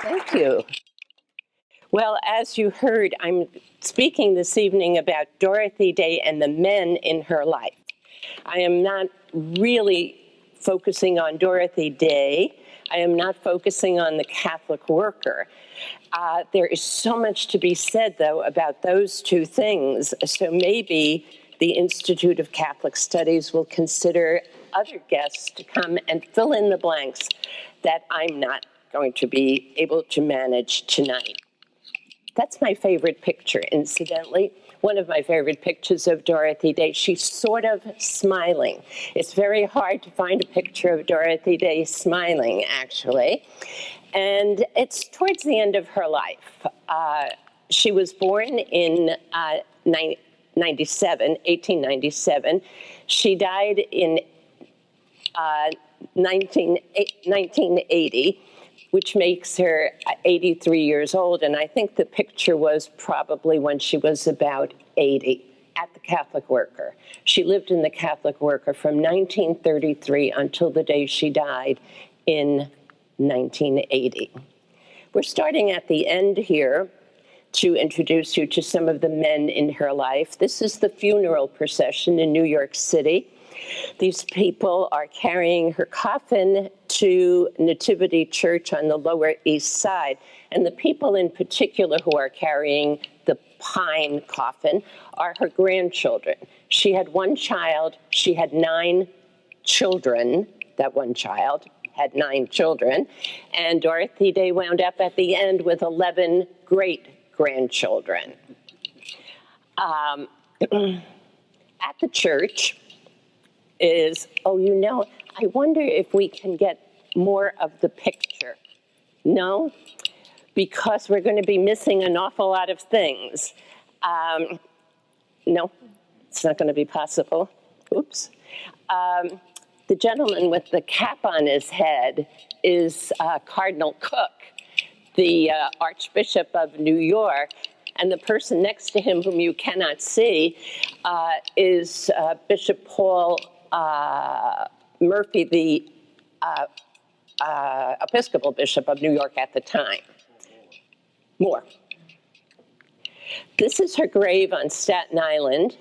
Thank you. Well, as you heard, I'm speaking this evening about Dorothy Day and the men in her life. I am not really focusing on Dorothy Day. I am not focusing on the Catholic worker. There is so much to be said, though, about those two things. So maybe the Institute of Catholic Studies will consider other guests to come and fill in the blanks that I'm not going to be able to manage tonight. That's my favorite picture, incidentally. One of my favorite pictures of Dorothy Day. She's sort of smiling. It's very hard to find a picture of Dorothy Day smiling, actually. And it's towards the end of her life. She was born in 1897. She died in 1980. Which makes her 83 years old. And I think the picture was probably when she was about 80 at the Catholic Worker. She lived in the Catholic Worker from 1933 until the day she died in 1980. We're starting at the end here to introduce you to some of the men in her life. This is the funeral procession in New York City. These people are carrying her coffin to Nativity Church on the Lower East Side. And the people in particular who are carrying the pine coffin are her grandchildren. She had one child. She had 9 children. That one child had 9 children. And Dorothy Day wound up at the end with 11 great-grandchildren. At the church is, I wonder if we can get more of the picture. No? Because we're going to be missing an awful lot of things. No, it's not going to be possible. Oops. The gentleman with the cap on his head is Cardinal Cook, the Archbishop of New York. And the person next to him, whom you cannot see, is Bishop Paul Murphy, the Episcopal Bishop of New York at the time. More. This is her grave on Staten Island.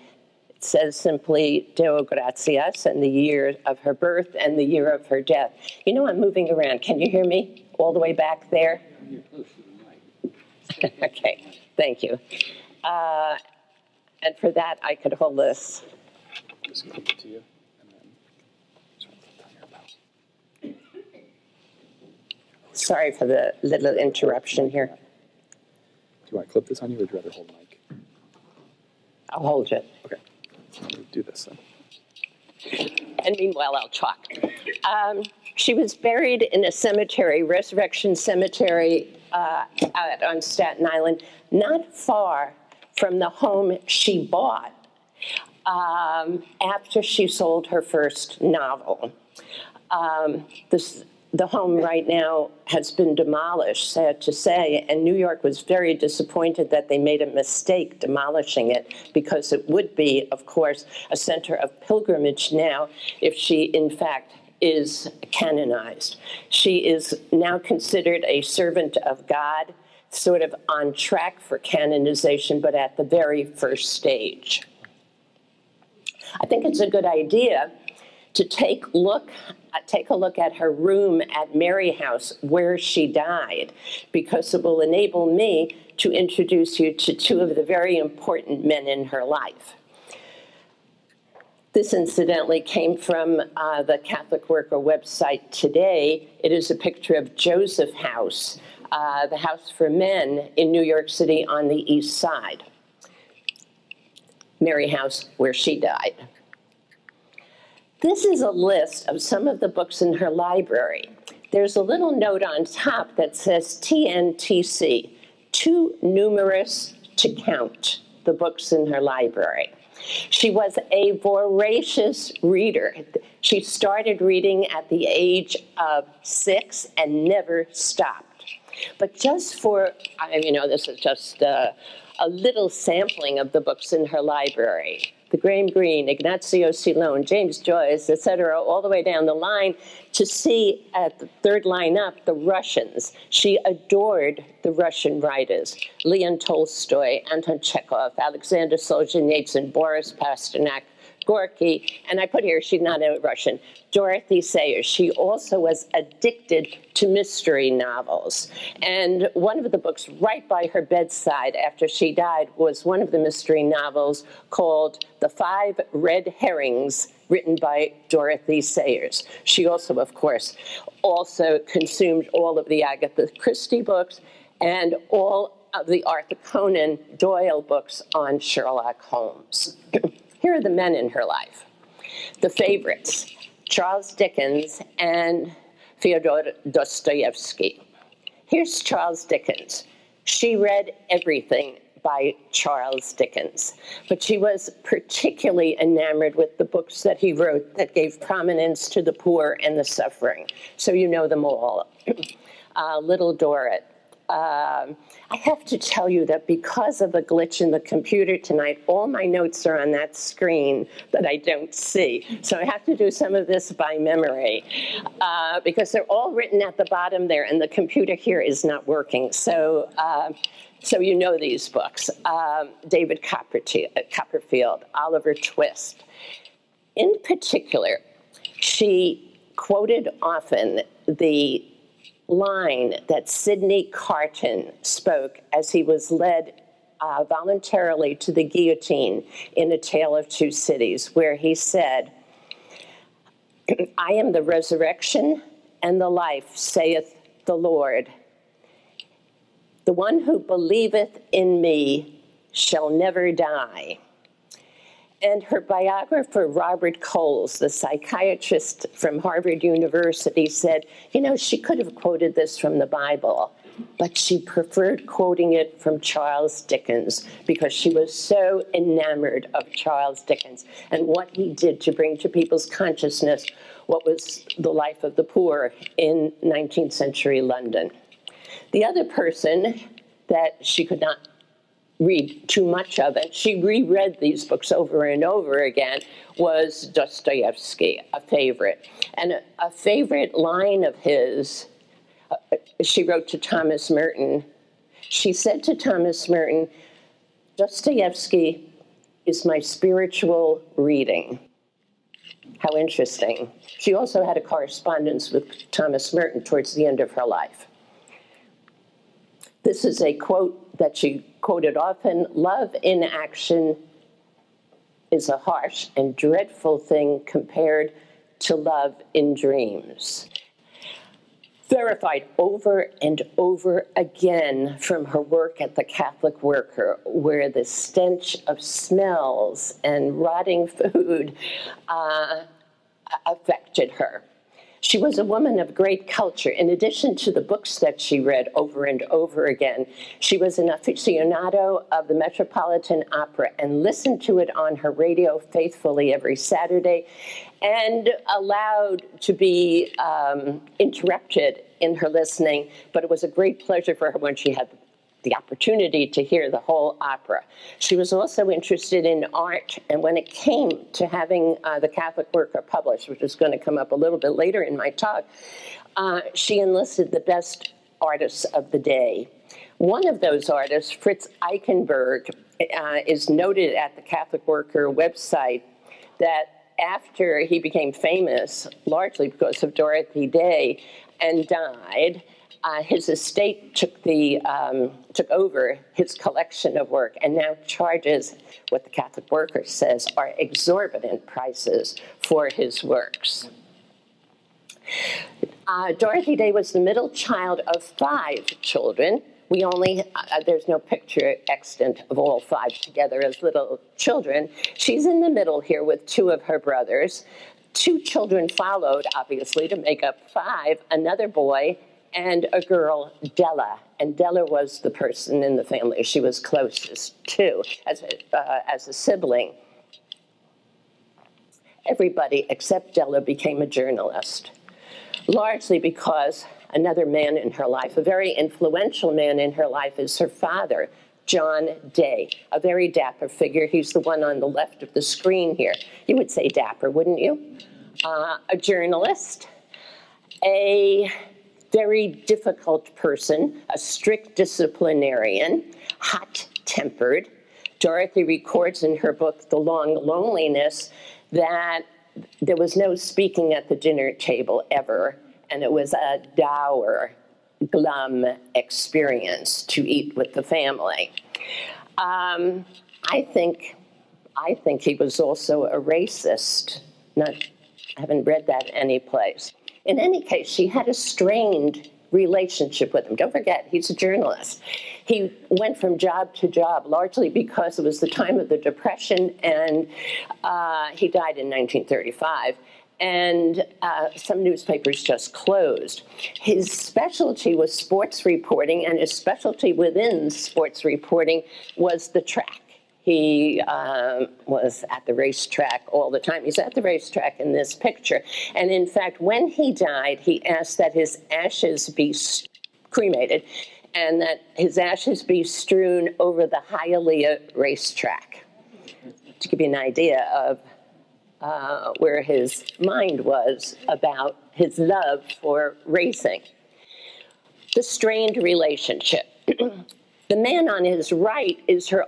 It says simply Deo Gratias, and the year of her birth and the year of her death. You know, I'm moving around. Can you hear me all the way back there? Okay, thank you. And for that, I could hold this. Just clip it to you. Sorry for the little interruption here. Do you want to clip this on you, or would you rather hold the mic? I'll hold it. Okay. Let me do this then. And meanwhile, I'll talk. She was buried in a cemetery, Resurrection Cemetery out on Staten Island, not far from the home she bought after she sold her first novel. The home right now has been demolished, sad to say, and New York was very disappointed that they made a mistake demolishing it, because it would be, of course, a center of pilgrimage now if she, in fact, is canonized. She is now considered a servant of God, sort of on track for canonization, but at the very first stage. I think it's a good idea to take a look at her room at Mary House, where she died, because it will enable me to introduce you to 2 of the very important men in her life. This, incidentally, came from the Catholic Worker website today. It is a picture of Joseph House, the house for men in New York City on the East Side. Mary House, where she died. This is a list of some of the books in her library. There's a little note on top that says TNTC, too numerous to count, the books in her library. She was a voracious reader. She started reading at the age of 6 and never stopped. But just for, this is just a little sampling of the books in her library. the Graham Greene, Ignazio Silone, James Joyce, etc., all the way down the line, to see at the third line up the Russians. She adored the Russian writers, Leon Tolstoy, Anton Chekhov, Alexander Solzhenitsyn, Boris Pasternak, Gorky, and I put here, she's not a Russian, Dorothy Sayers. She also was addicted to mystery novels. And one of the books right by her bedside after she died was one of the mystery novels called The Five Red Herrings, written by Dorothy Sayers. She also, of course, also consumed all of the Agatha Christie books and all of the Arthur Conan Doyle books on Sherlock Holmes. Here are the men in her life. The favorites, Charles Dickens and Fyodor Dostoevsky. Here's Charles Dickens. She read everything by Charles Dickens, but she was particularly enamored with the books that he wrote that gave prominence to the poor and the suffering. So you know them all. Little Dorrit. I have to tell you that because of a glitch in the computer tonight, all my notes are on that screen that I don't see. So I have to do some of this by memory because they're all written at the bottom there, and the computer here is not working. So you know these books. David Copperfield, Oliver Twist. In particular, she quoted often the line that Sidney Carton spoke as he was led voluntarily to the guillotine in A Tale of Two Cities, where he said, "I am the resurrection and the life, saith the Lord. The one who believeth in me shall never die." And her biographer, Robert Coles, the psychiatrist from Harvard University, said, you know, she could have quoted this from the Bible, but she preferred quoting it from Charles Dickens because she was so enamored of Charles Dickens and what he did to bring to people's consciousness what was the life of the poor in 19th century London. The other person that she could not read too much of it, she reread these books over and over again, was Dostoevsky, a favorite. And a favorite line of his, she wrote to Thomas Merton. She said to Thomas Merton, "Dostoevsky is my spiritual reading." How interesting. She also had a correspondence with Thomas Merton towards the end of her life. This is a quote that she quoted often: "Love in action is a harsh and dreadful thing compared to love in dreams." Verified over and over again from her work at the Catholic Worker, where the stench of smells and rotting food affected her. She was a woman of great culture. In addition to the books that she read over and over again, she was an aficionado of the Metropolitan Opera and listened to it on her radio faithfully every Saturday, and allowed to be interrupted in her listening, but it was a great pleasure for her when she had the opportunity to hear the whole opera. She was also interested in art, and when it came to having the Catholic Worker published, which is going to come up a little bit later in my talk, she enlisted the best artists of the day. One of those artists, Fritz Eichenberg, is noted at the Catholic Worker website that after he became famous, largely because of Dorothy Day, and died, his estate took over his collection of work and now charges what the Catholic Worker says are exorbitant prices for his works. Dorothy Day was the middle child of 5 children. We only, there's no picture extant of all 5 together as little children. She's in the middle here with 2 of her brothers. 2 children followed, obviously, to make up 5, another boy and a girl, Della. And Della was the person in the family she was closest to as a sibling. Everybody except Della became a journalist, largely because another man in her life, a very influential man in her life, is her father, John Day, a very dapper figure. He's the one on the left of the screen here. You would say dapper, wouldn't you? A journalist, a very difficult person, a strict disciplinarian, hot-tempered. Dorothy records in her book, The Long Loneliness, that there was no speaking at the dinner table ever, and it was a dour, glum experience to eat with the family. I think he was also a racist. I haven't read that anyplace. In any case, she had a strained relationship with him. Don't forget, he's a journalist. He went from job to job, largely because it was the time of the Depression, and he died in 1935. And some newspapers just closed. His specialty was sports reporting, and his specialty within sports reporting was the track. He was at the racetrack all the time. He's at the racetrack in this picture. And in fact, when he died, he asked that his ashes be cremated and that his ashes be strewn over the Hialeah racetrack, to give you an idea of where his mind was about his love for racing. The strained relationship. The man on his right is her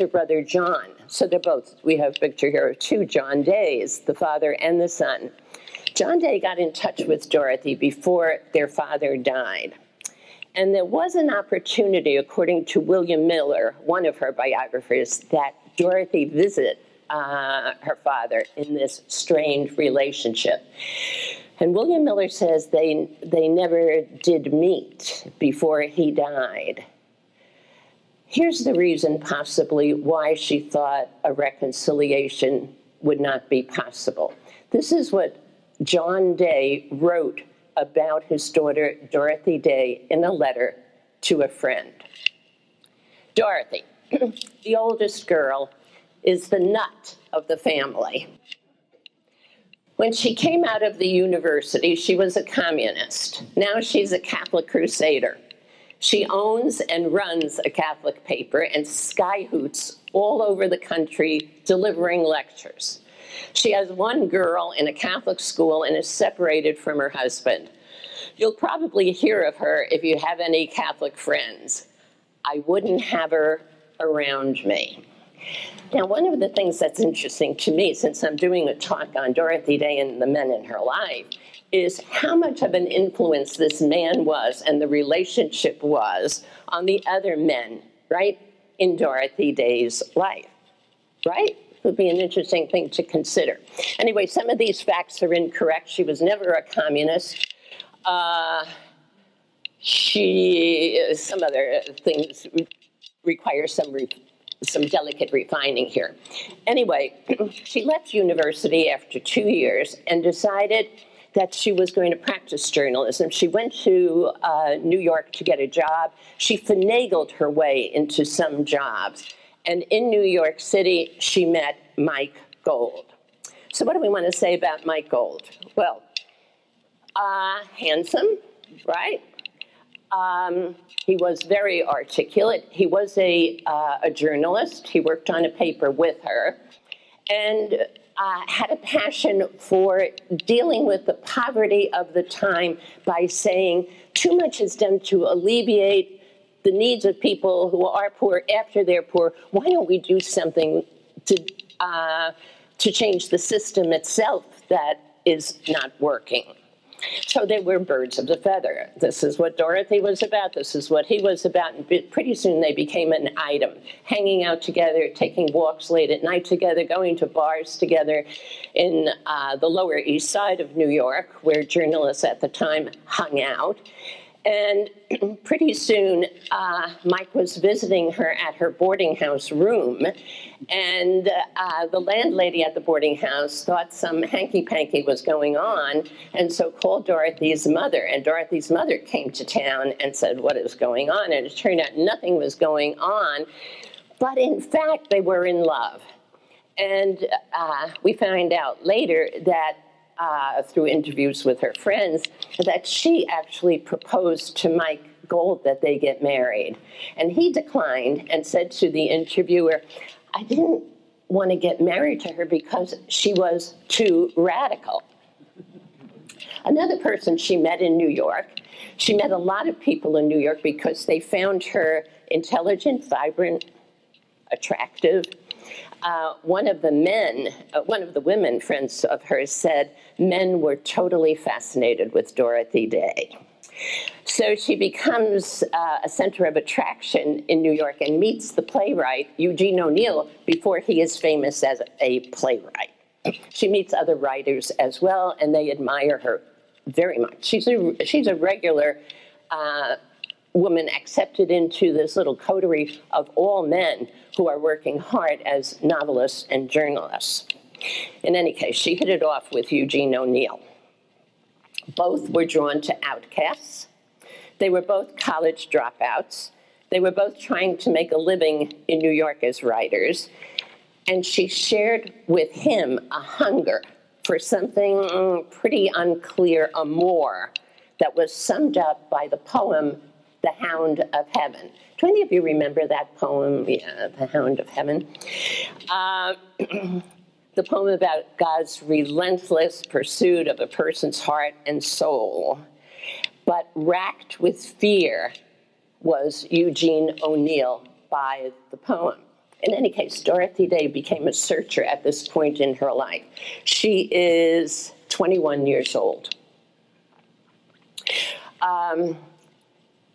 brother John. So they're both, we have a picture here of two John Days, the father and the son. John Day got in touch with Dorothy before their father died. And there was an opportunity, according to William Miller, one of her biographers, that Dorothy visit her father in this strained relationship. And William Miller says they never did meet before he died. Here's the reason, possibly, why she thought a reconciliation would not be possible. This is what John Day wrote about his daughter, Dorothy Day, in a letter to a friend. Dorothy, the oldest girl, is the nut of the family. When she came out of the university, she was a communist. Now she's a Catholic crusader. She owns and runs a Catholic paper and skyhoots all over the country delivering lectures. She has one girl in a Catholic school and is separated from her husband. You'll probably hear of her if you have any Catholic friends. I wouldn't have her around me. Now, one of the things that's interesting to me, since I'm doing a talk on Dorothy Day and the men in her life, is how much of an influence this man was and the relationship was on the other men, right, in Dorothy Day's life, right? It would be an interesting thing to consider. Anyway, some of these facts are incorrect. She was never a communist. Some other things require some delicate refining here. Anyway, she left university after 2 years and decided that she was going to practice journalism. She went to New York to get a job. She finagled her way into some jobs. And in New York City, she met Mike Gold. So what do we want to say about Mike Gold? Well, handsome, right? He was very articulate. He was a journalist. He worked on a paper with her and had a passion for dealing with the poverty of the time by saying too much is done to alleviate the needs of people who are poor after they're poor. Why don't we do something to change the system itself that is not working? So they were birds of a feather. This is what Dorothy was about. This is what he was about. And pretty soon they became an item, hanging out together, taking walks late at night together, going to bars together in the Lower East Side of New York, where journalists at the time hung out. And pretty soon, Mike was visiting her at her boarding house room, and the landlady at the boarding house thought some hanky-panky was going on, and so called Dorothy's mother. And Dorothy's mother came to town and said, what is going on? And it turned out nothing was going on, but in fact, they were in love. And we find out later that through interviews with her friends, that she actually proposed to Mike gold that they get married. And he declined and said to the interviewer, I didn't want to get married to her because she was too radical. Another person she met in New York, she met a lot of people in New York because they found her intelligent, vibrant, attractive. One of the women friends of hers said men were totally fascinated with Dorothy Day. So she becomes a center of attraction in New York and meets the playwright Eugene O'Neill before he is famous as a playwright. She meets other writers as well, and they admire her very much. She's a regular woman accepted into this little coterie of all men who are working hard as novelists and journalists. In any case, she hit it off with Eugene O'Neill. Both were drawn to outcasts. They were both college dropouts. They were both trying to make a living in New York as writers. And she shared with him a hunger for something pretty unclear, a more, that was summed up by the poem, The Hound of Heaven. Do any of you remember that poem, The Hound of Heaven? The poem about God's relentless pursuit of a person's heart and soul. But racked with fear was Eugene O'Neill by the poem. In any case, Dorothy Day became a searcher at this point in her life. She is 21 years old.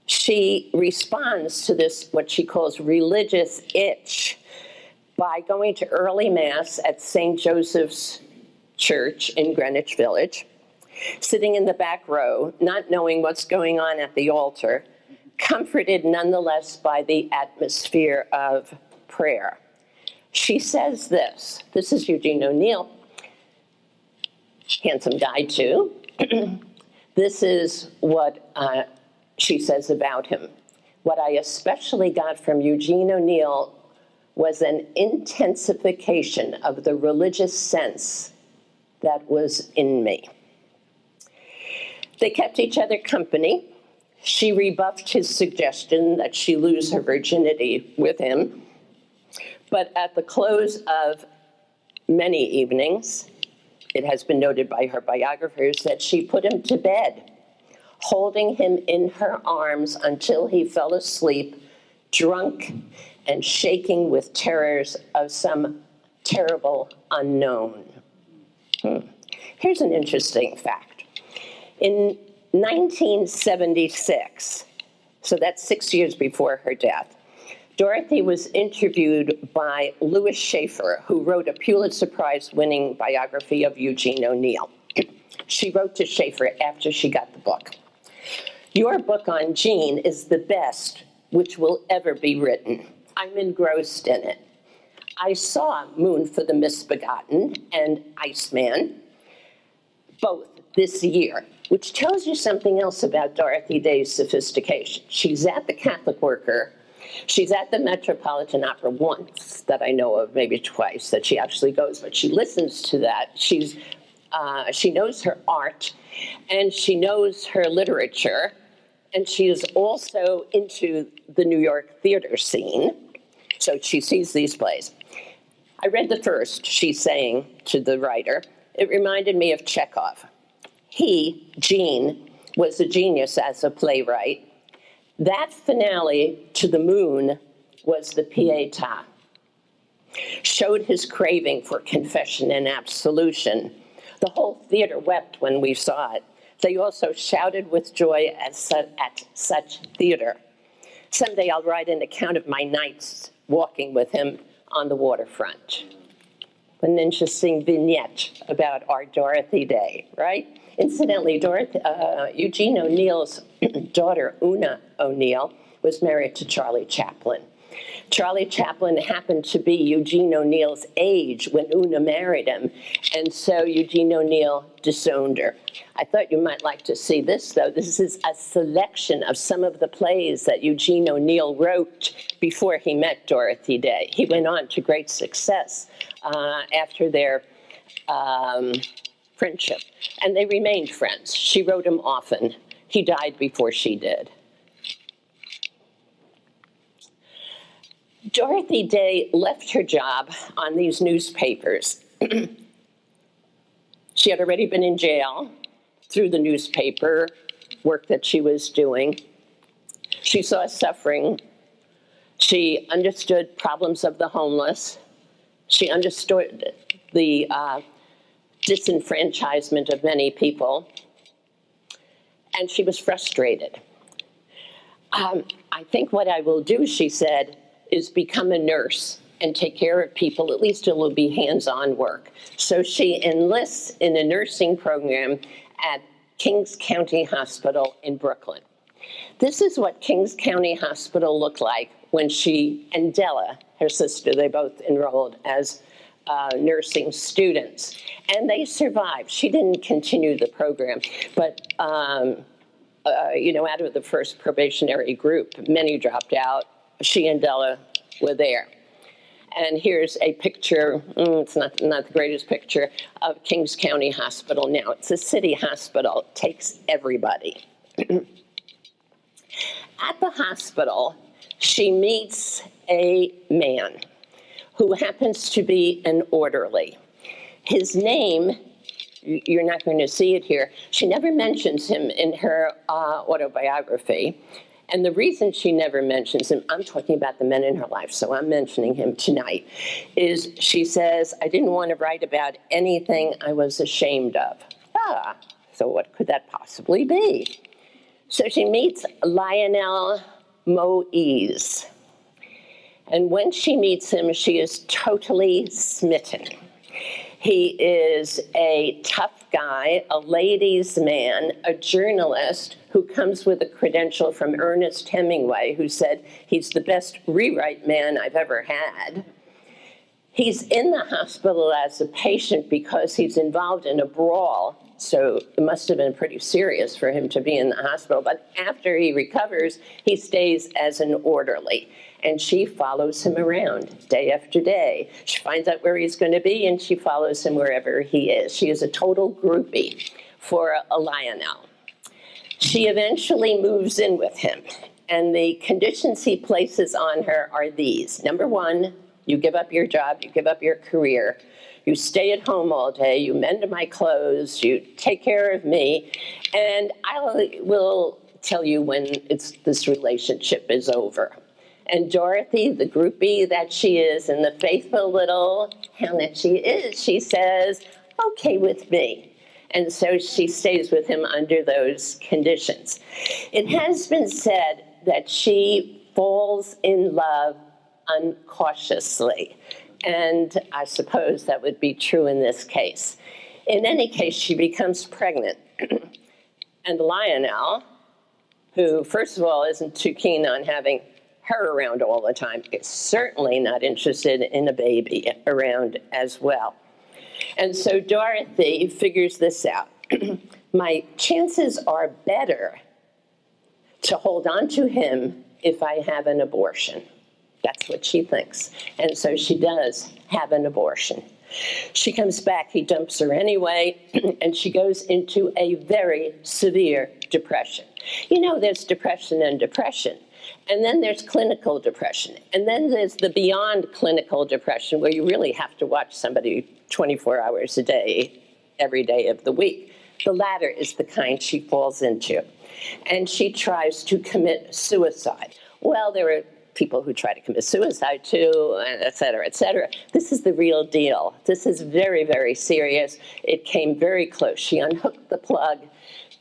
She responds to this, what she calls religious itch, by going to early Mass at St. Joseph's Church in Greenwich Village, sitting in the back row, not knowing what's going on at the altar, comforted nonetheless by the atmosphere of prayer. She says this is Eugene O'Neill, handsome guy too. This is what she says about him. What I especially got from Eugene O'Neill was an intensification of the religious sense that was in me. They kept each other company. She rebuffed his suggestion that she lose her virginity with him. But at the close of many evenings, it has been noted by her biographers that she put him to bed, holding him in her arms until he fell asleep, drunk and shaking with terrors of some terrible unknown. Here's an interesting fact. In 1976, so that's 6 years before her death, Dorothy was interviewed by Louis Schaeffer, who wrote a Pulitzer Prize-winning biography of Eugene O'Neill. She wrote to Schaeffer after she got the book. Your book on Gene is the best which will ever be written. I'm engrossed in it. I saw Moon for the Misbegotten and Iceman, both this year, which tells you something else about Dorothy Day's sophistication. She's at the Catholic Worker. She's at the Metropolitan Opera once, that I know of, maybe twice, that she actually goes, but she listens to that. She knows her art, and she knows her literature, and she is also into the New York theater scene, so she sees these plays. I read the first, she's saying to the writer. It reminded me of Chekhov. He, Gene, was a genius as a playwright. That finale to the Moon was the Pietà. Showed his craving for confession and absolution. The whole theater wept when we saw it. They also shouted with joy at such theater. Someday I'll write an account of my nights walking with him on the waterfront. An interesting vignette about our Dorothy Day, right? Incidentally, Eugene O'Neill's daughter, Una O'Neill, was married to Charlie Chaplin. Charlie Chaplin happened to be Eugene O'Neill's age when Una married him, and so Eugene O'Neill disowned her. I thought you might like to see this, though. This is a selection of some of the plays that Eugene O'Neill wrote before he met Dorothy Day. He went on to great success after their friendship, and they remained friends. She wrote him often. He died before she did. Dorothy Day left her job on these newspapers. She had already been in jail through the newspaper work that she was doing. She saw suffering. She understood problems of the homeless. She understood the disenfranchisement of many people. And she was frustrated. I think what I will do, she said, is become a nurse and take care of people. At least it will be hands-on work. So she enlists in a nursing program at Kings County Hospital in Brooklyn. This is what Kings County Hospital looked like when she and Della, her sister, they both enrolled as nursing students. And they survived. She didn't continue the program, but out of the first probationary group, many dropped out. She and Della were there. And here's a picture, it's not the greatest picture, of Kings County Hospital now. It's a city hospital, it takes everybody. At the hospital, she meets a man who happens to be an orderly. His name, you're not going to see it here, she never mentions him in her autobiography. And the reason she never mentions him, I'm talking about the men in her life, so I'm mentioning him tonight, is she says, I didn't want to write about anything I was ashamed of. So what could that possibly be? So she meets Lionel Moise. And when she meets him, she is totally smitten. He is a tough guy, a ladies' man, a journalist who comes with a credential from Ernest Hemingway, who said he's the best rewrite man I've ever had. He's in the hospital as a patient because he's involved in a brawl, so it must have been pretty serious for him to be in the hospital. But after he recovers, he stays as an orderly. And she follows him around day after day. She finds out where he's going to be, and she follows him wherever he is. She is a total groupie for a Lionel. She eventually moves in with him, and the conditions he places on her are these. Number one, you give up your job, you give up your career, you stay at home all day, you mend my clothes, you take care of me, and I will tell you when this relationship is over. And Dorothy, the groupie that she is, and the faithful little hound that she is, she says, okay with me. And so she stays with him under those conditions. It has been said that she falls in love uncautiously. And I suppose that would be true in this case. In any case, she becomes pregnant. And Lionel, who, first of all, isn't too keen on having her around all the time, is certainly not interested in a baby around as well. And so Dorothy figures this out. My chances are better to hold on to him if I have an abortion. That's what she thinks. And so she does have an abortion. She comes back, he dumps her anyway, and she goes into a very severe depression. You know, there's depression and depression. And then there's clinical depression. And then there's the beyond clinical depression, where you really have to watch somebody 24 hours a day, every day of the week. The latter is the kind she falls into. And she tries to commit suicide. Well, there are people who try to commit suicide too, et cetera, et cetera. This is the real deal. This is very, very serious. It came very close. She unhooked the plug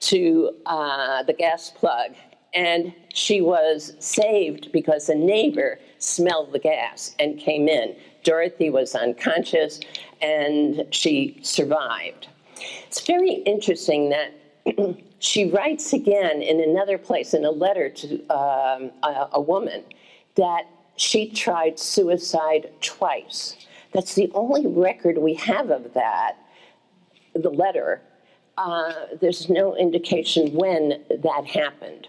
to the gas plug, and she was saved because a neighbor smelled the gas and came in. Dorothy was unconscious, and she survived. It's very interesting that she writes again in another place, in a letter to a woman, that she tried suicide twice. That's the only record we have of that, the letter. There's no indication when that happened.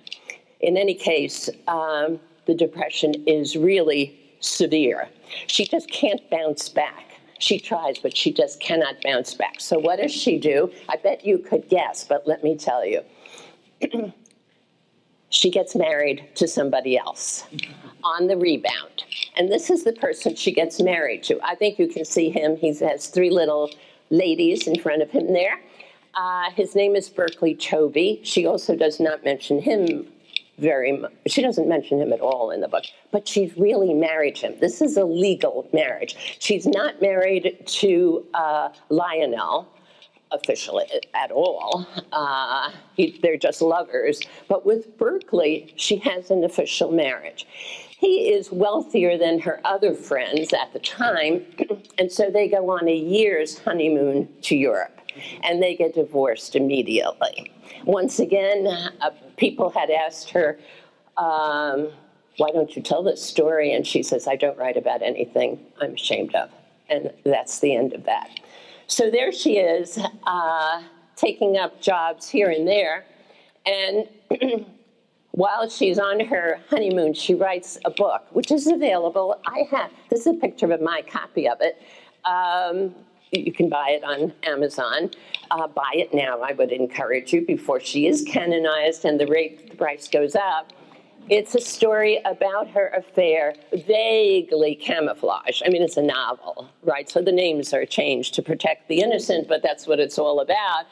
In any case, the depression is really severe. She just can't bounce back. She tries, but she just cannot bounce back. So what does she do? I bet you could guess, but let me tell you. she gets married to somebody else on the rebound. And this is the person she gets married to. I think you can see him. He has three little ladies in front of him there. His name is Berkeley Chovy. She also does not mention him very much. She doesn't mention him at all in the book, but she's really married him. This is a legal marriage. She's not married to Lionel officially at all. They're just lovers. But with Berkeley, she has an official marriage. He is wealthier than her other friends at the time, and so they go on a year's honeymoon to Europe, and they get divorced immediately. Once again, people had asked her, why don't you tell this story? And she says, I don't write about anything I'm ashamed of. And that's the end of that. So there she is, taking up jobs here and there. And while she's on her honeymoon, she writes a book, which is available. This is a picture of my copy of it. You can buy it on Amazon. Buy it now, I would encourage you, before she is canonized and the price goes up. It's a story about her affair, vaguely camouflaged. I mean, it's a novel, right? So the names are changed to protect the innocent, but that's what it's all about.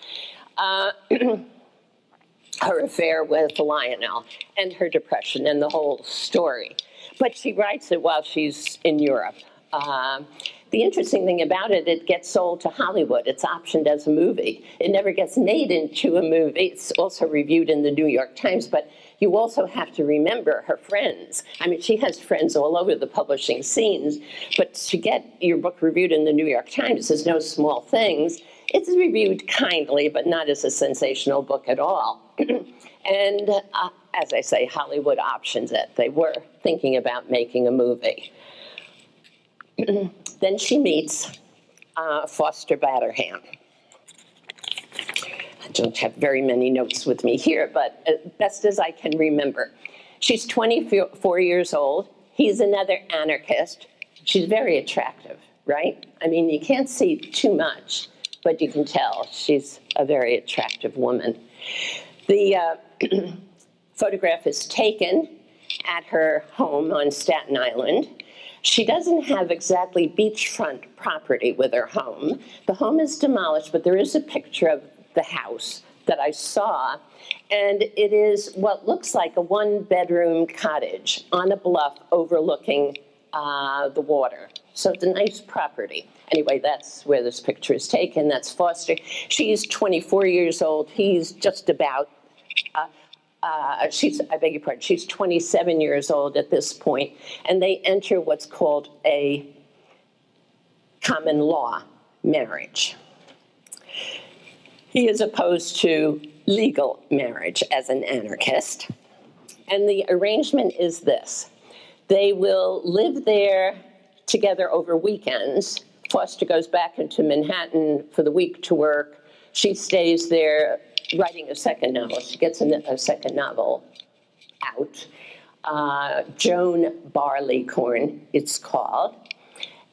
Her affair with Lionel and her depression and the whole story. But she writes it while she's in Europe. The interesting thing about it, it gets sold to Hollywood. It's optioned as a movie. It never gets made into a movie. It's also reviewed in the New York Times, but you also have to remember her friends. I mean, she has friends all over the publishing scenes, but to get your book reviewed in the New York Times is no small thing. It's reviewed kindly, but not as a sensational book at all. And as I say, Hollywood options it. They were thinking about making a movie. Then she meets Foster Batterham. I don't have very many notes with me here, but best as I can remember. She's 24 years old. He's another anarchist. She's very attractive, right? I mean, you can't see too much, but you can tell she's a very attractive woman. The photograph is taken at her home on Staten Island. She doesn't have exactly beachfront property with her home. The home is demolished, but there is a picture of the house that I saw, and it is what looks like a one-bedroom cottage on a bluff overlooking the water. So it's a nice property. Anyway, that's where this picture is taken. That's Foster. She's 24 years old. He's just about I beg your pardon, she's 27 years old at this point, and they enter what's called a common law marriage. He is opposed to legal marriage as an anarchist, and the arrangement is this. They will live there together over weekends. Foster goes back into Manhattan for the week to work. She stays there writing a second novel. She gets a second novel out. Joan Barleycorn, it's called.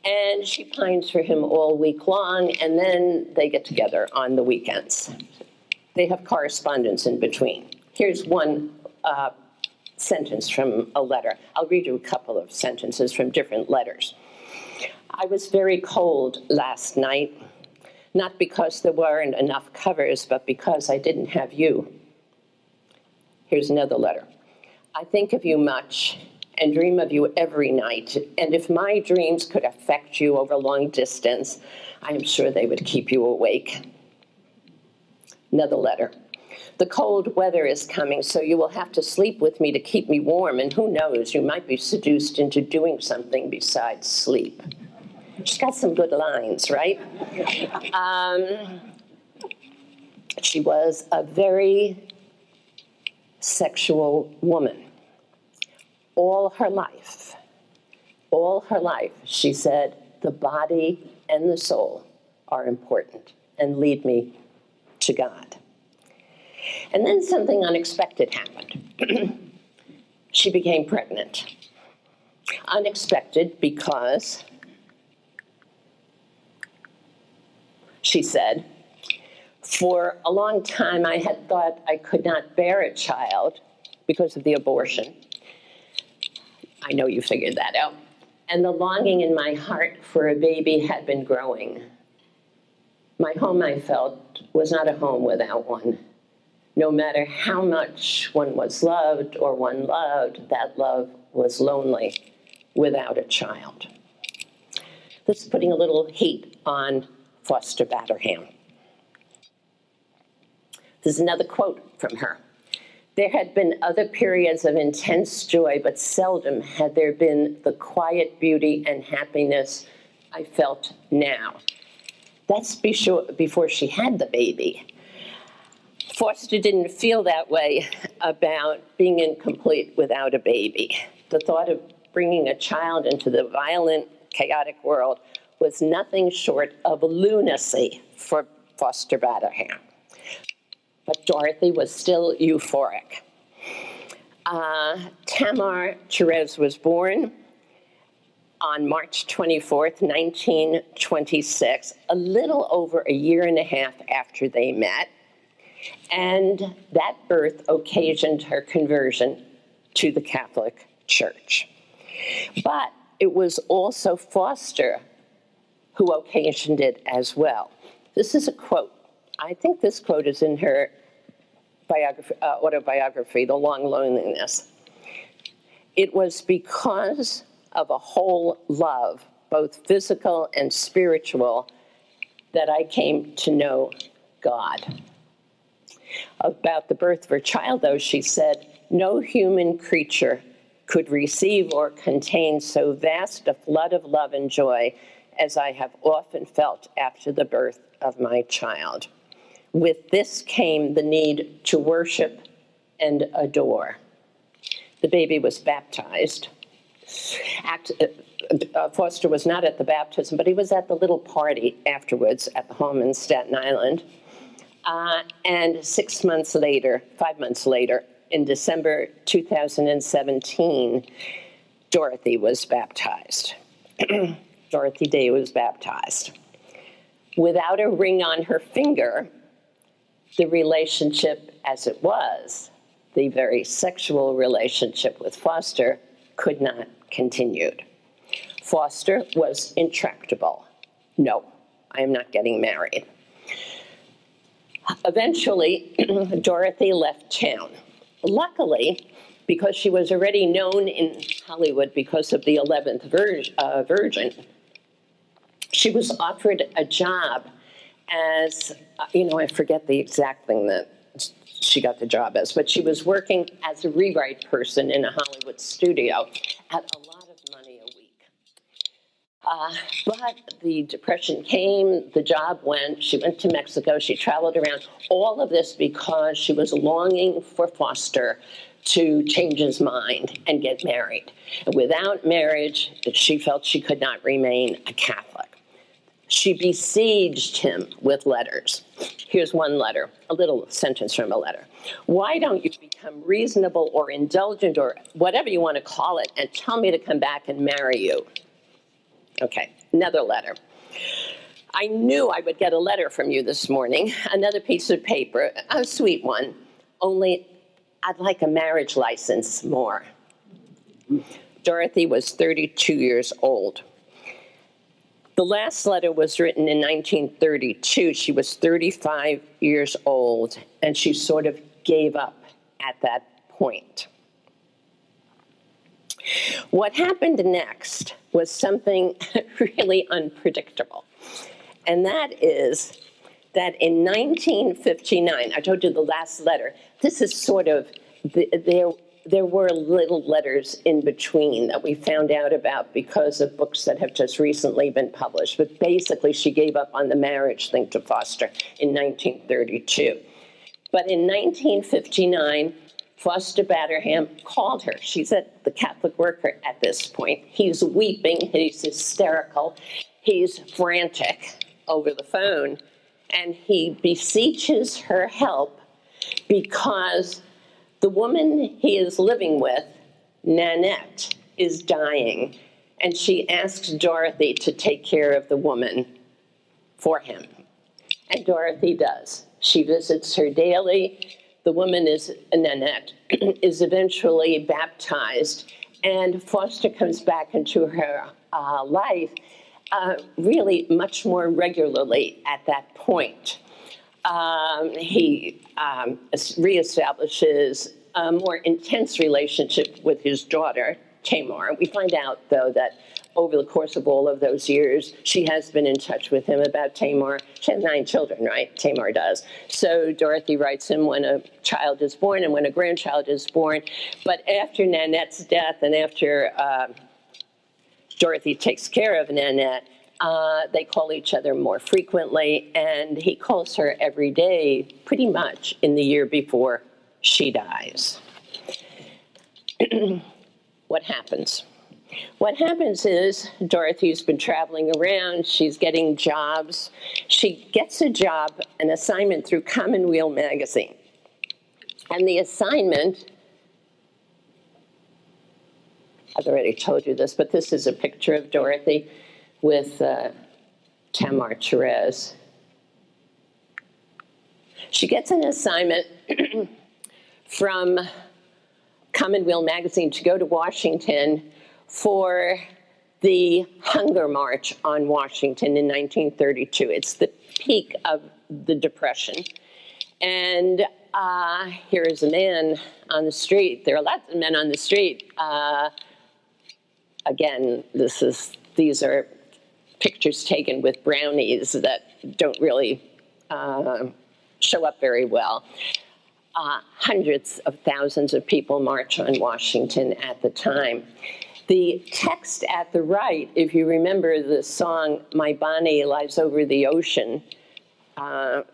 And she pines for him all week long, and then they get together on the weekends. They have correspondence in between. Here's one sentence from a letter. I'll read you a couple of sentences from different letters. I was very cold last night. Not because there weren't enough covers, but because I didn't have you. Here's another letter. I think of you much and dream of you every night, and if my dreams could affect you over long distance, I am sure they would keep you awake. Another letter. The cold weather is coming, so you will have to sleep with me to keep me warm, and who knows, you might be seduced into doing something besides sleep. She's got some good lines, right? She was a very sexual woman. All her life, she said, the body and the soul are important and lead me to God. And then something unexpected happened. She became pregnant. Unexpected because she said, for a long time I had thought I could not bear a child because of the abortion. I know you figured that out. And the longing in my heart for a baby had been growing. My home, I felt, was not a home without one. No matter how much one was loved or one loved, that love was lonely without a child. This is putting a little heat on Foster Batterham. This is another quote from her. There had been other periods of intense joy, but seldom had there been the quiet beauty and happiness I felt now. That's before she had the baby. Foster didn't feel that way about being incomplete without a baby. The thought of bringing a child into the violent, chaotic world was nothing short of lunacy for Foster Batterham. But Dorothy was still euphoric. Tamar Therese was born on March 24th, 1926, a little over a year and a half after they met. And that birth occasioned her conversion to the Catholic Church. But it was also Foster who occasioned it as well. This is a quote. I think this quote is in her autobiography, The Long Loneliness. It was because of a whole love, both physical and spiritual, that I came to know God. About the birth of her child, though, she said, no human creature could receive or contain so vast a flood of love and joy as I have often felt after the birth of my child. With this came the need to worship and adore. The baby was baptized. Foster was not at the baptism, but he was at the little party afterwards at the home in Staten Island. And 5 months later, in December 2017, Dorothy was baptized. Dorothy Day was baptized. Without a ring on her finger, the relationship as it was, the very sexual relationship with Foster, could not continue. Foster was intractable. No, I am not getting married. Eventually, Dorothy left town. Luckily, because she was already known in Hollywood because of the 11th Virgin, she was offered a job as, I forget the exact thing that she got the job as, but she was working as a rewrite person in a Hollywood studio at a lot of money a week. But the Depression came, the job went, she went to Mexico, she traveled around, all of this because she was longing for Foster to change his mind and get married. And without marriage, she felt she could not remain a Catholic. She besieged him with letters. Here's one letter, a little sentence from a letter. Why don't you become reasonable or indulgent or whatever you want to call it and tell me to come back and marry you? Okay, another letter. I knew I would get a letter from you this morning, another piece of paper, a sweet one, only I'd like a marriage license more. Dorothy was 32 years old. The last letter was written in 1932. She was 35 years old, and she sort of gave up at that point. What happened next was something really unpredictable, and that is that in 1959, I told you the last letter, this is sort of, there were little letters in between that we found out about because of books that have just recently been published. But basically, she gave up on the marriage thing to Foster in 1932. But in 1959, Foster Batterham called her. She's at the Catholic Worker at this point. He's weeping, he's hysterical, he's frantic over the phone, and he beseeches her help because the woman he is living with, Nanette, is dying, and she asks Dorothy to take care of the woman for him. And Dorothy does. She visits her daily. the woman is Nanette, is eventually baptized, and Foster comes back into her life really much more regularly at that point. He reestablishes a more intense relationship with his daughter, Tamar. We find out, though, that over the course of all of those years, she has been in touch with him about Tamar. She has 9 children, right? Tamar does. So Dorothy writes him when a child is born and when a grandchild is born. But after Nanette's death and after Dorothy takes care of Nanette, they call each other more frequently, and he calls her every day, pretty much in the year before she dies. What happens? What happens is Dorothy's been traveling around. She's getting jobs. She gets a job, an assignment through Commonweal magazine. And the assignment, I've already told you this, but this is a picture of Dorothy with Tamar Therese. She gets an assignment from Commonweal magazine to go to Washington for the Hunger March on Washington in 1932. It's the peak of the Depression. And here is a man on the street. There are lots of men on the street. Again, these are pictures taken with brownies that don't really show up very well. Hundreds of thousands of people march on Washington at the time. The text at the right, if you remember the song, My Bonnie Lies Over the Ocean,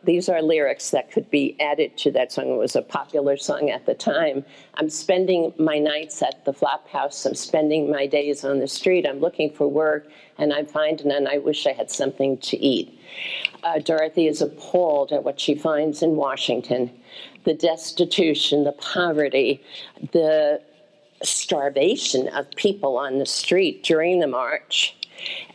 these are lyrics that could be added to that song. It was a popular song at the time. I'm spending my nights at the flop house. I'm spending my days on the street. I'm looking for work, and I find none. I wish I had something to eat. Dorothy is appalled at what she finds in Washington. The destitution, the poverty, the starvation of people on the street during the march.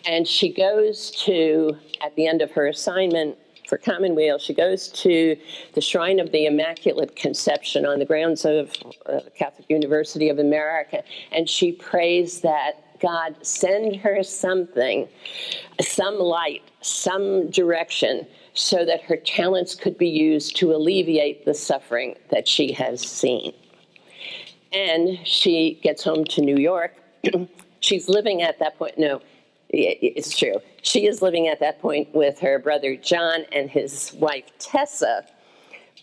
And she goes to, at the end of her assignment for Commonweal, she goes to the Shrine of the Immaculate Conception on the grounds of the Catholic University of America, and she prays that God send her something, some light, some direction, so that her talents could be used to alleviate the suffering that she has seen. And she gets home to New York. She's living at that point, no, it's true. She is living at that point with her brother John and his wife Tessa,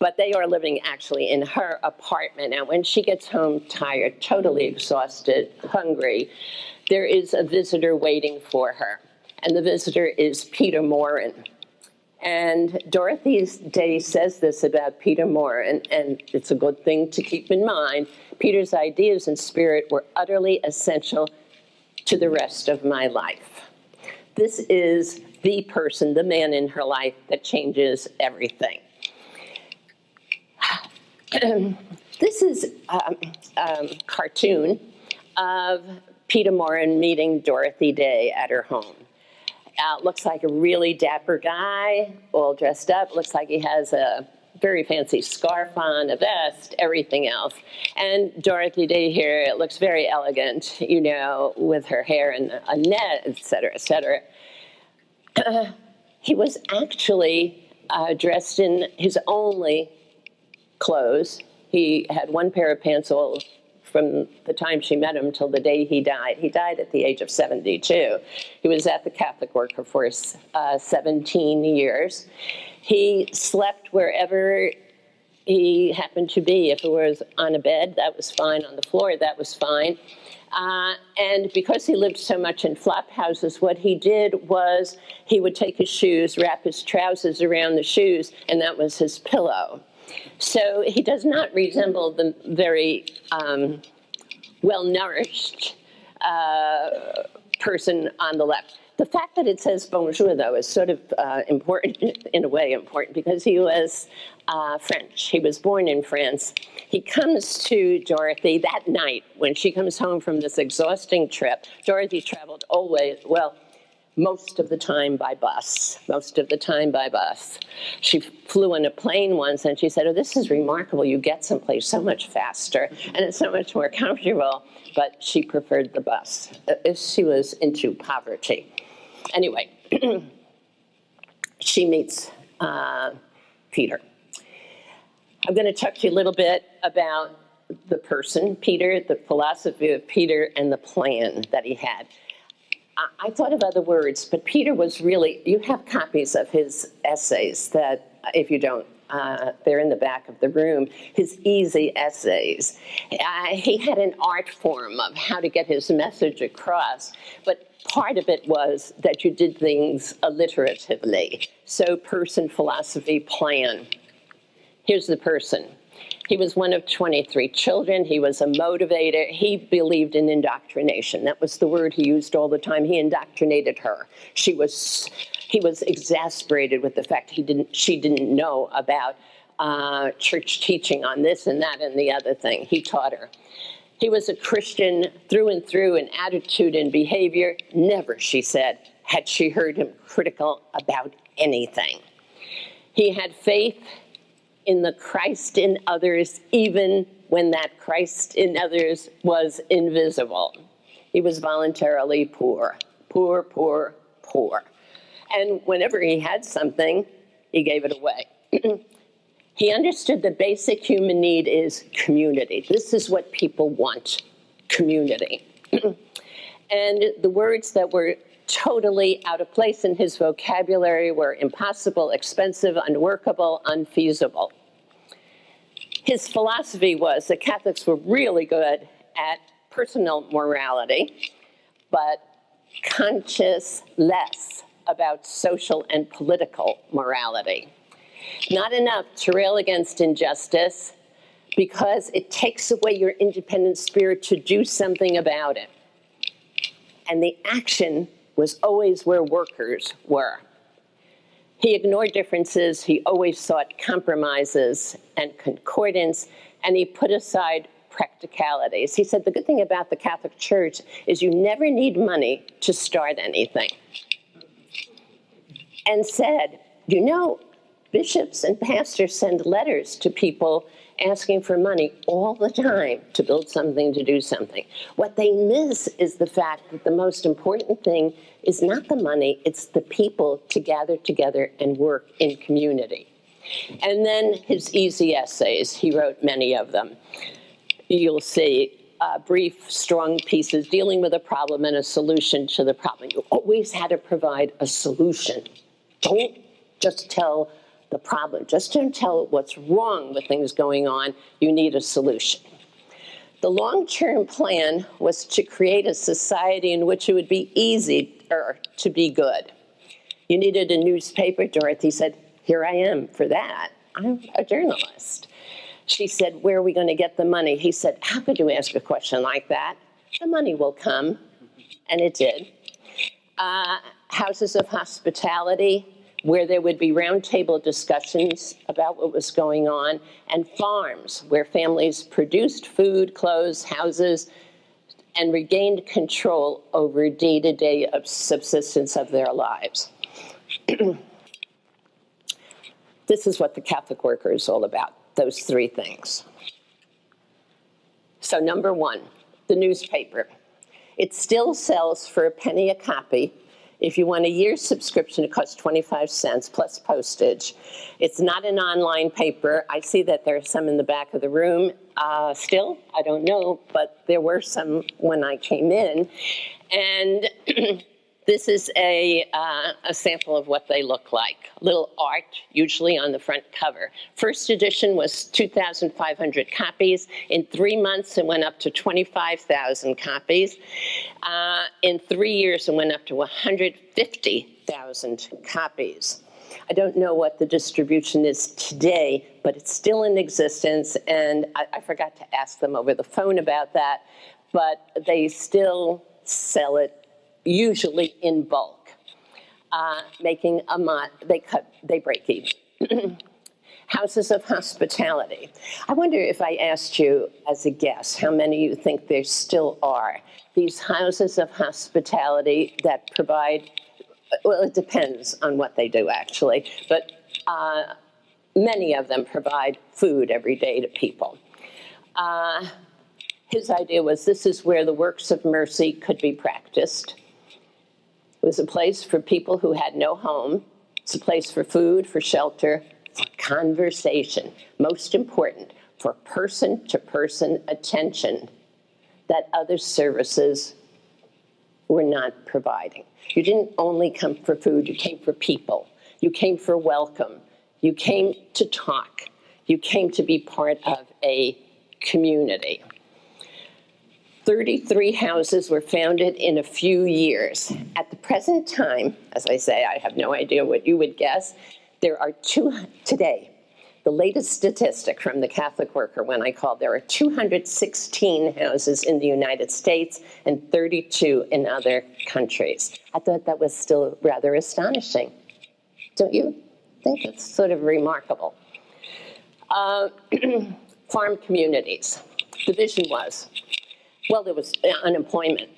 but they are living actually in her apartment. And when she gets home tired, totally exhausted, hungry, there is a visitor waiting for her. And the visitor is Peter Morin. And Dorothy's Day says this about Peter Morin, and it's a good thing to keep in mind. Peter's ideas and spirit were utterly essential to the rest of my life. This is the person, the man in her life that changes everything. This is a cartoon of Peter Morin meeting Dorothy Day at her home. Looks like a really dapper guy, all dressed up. Looks like he has a very fancy scarf on, a vest, everything else. And Dorothy Day here, it looks very elegant, you know, with her hair in a net, et cetera, et cetera. He was actually dressed in his only clothes. He had one pair of pants all from the time she met him till the day he died. He died at the age of 72. He was at the Catholic Worker for 17 years. He slept wherever he happened to be. If it was on a bed, that was fine. On the floor, that was fine. And because he lived so much in flop houses, what he did was he would take his shoes, wrap his trousers around the shoes, and that was his pillow. So he does not resemble the very well-nourished person on the left. The fact that it says bonjour, though, is sort of important, in a way important, because he was French. He was born in France. He comes to Dorothy that night when she comes home from this exhausting trip. Dorothy traveled always, well, most of the time by bus, most of the time by bus. She flew in a plane once and she said, oh, this is remarkable. You get someplace so much faster and it's so much more comfortable, but she preferred the bus. She was into poverty. Anyway, she meets Peter. I'm going to talk to you a little bit about the person, Peter, the philosophy of Peter, and the plan that he had. I thought of other words, but Peter was really, you have copies of his essays that, if you don't, they're in the back of the room, his easy essays. He had an art form of how to get his message across, but part of it was that you did things alliteratively. So person, philosophy, plan. Here's the person. He was one of 23 children. He was a motivator. He believed in indoctrination. That was the word he used all the time. He indoctrinated her. He was exasperated with the fact she didn't know about church teaching on this and that and the other thing. He taught her. He was a Christian through and through in attitude and behavior. Never, she said, had she heard him critical about anything. He had faith in the Christ in others, even when that Christ in others was invisible. He was voluntarily poor, poor, poor, poor. And whenever he had something, he gave it away. He understood the basic human need is community. This is what people want, community. And the words that were totally out of place in his vocabulary were impossible, expensive, unworkable, unfeasible. His philosophy was that Catholics were really good at personal morality, but conscious less about social and political morality. Not enough to rail against injustice because it takes away your independent spirit to do something about it. And the action was always where workers were. He ignored differences, he always sought compromises and concordance, and he put aside practicalities. He said the good thing about the Catholic Church is you never need money to start anything. And said, you know, bishops and pastors send letters to people asking for money all the time to build something, to do something. What they miss is the fact that the most important thing is not the money, it's the people to gather together and work in community. And then his easy essays, he wrote many of them. You'll see brief, strong pieces dealing with a problem and a solution to the problem. You always had to provide a solution. Don't just tell the problem. Just don't tell what's wrong with things going on. You need a solution. The long-term plan was to create a society in which it would be easier to be good. You needed a newspaper. Dorothy said, here I am for that. I'm a journalist. She said, where are we going to get the money? He said, how could you ask a question like that? The money will come. And it did. Houses of hospitality, where there would be roundtable discussions about what was going on, and farms where families produced food, clothes, houses, and regained control over day-to-day subsistence of their lives. This is what the Catholic worker is all about, those three things. So number one, the newspaper. It still sells for a penny a copy. If you want a year's subscription, it costs 25 cents plus postage. It's not an online paper. I see that there are some in the back of the room still. I don't know, but there were some when I came in. And this is a sample of what they look like. A little art, usually on the front cover. First edition was 2,500 copies. In 3 months, it went up to 25,000 copies. In 3 years, it went up to 150,000 copies. I don't know what the distribution is today, but it's still in existence, and I forgot to ask them over the phone about that, but they still sell it usually in bulk, making they break even. Houses of hospitality. I wonder if I asked you as a guess, how many you think there still are these houses of hospitality that provide Well, it depends on what they do, actually. But many of them provide food every day to people. His idea was this is where the works of mercy could be practiced. It was a place for people who had no home. It's a place for food, for shelter, for conversation. Most important, for person-to-person attention that other services were not providing. You didn't only come for food, you came for people. You came for welcome. You came to talk. You came to be part of a community. 33 houses were founded in a few years. At the present time, as I say, I have no idea what you would guess, there are today, the latest statistic from the Catholic Worker when I called, there are 216 houses in the United States and 32 in other countries. I thought that was still rather astonishing. Don't you think it's sort of remarkable? Farm communities. The vision was, well, there was unemployment.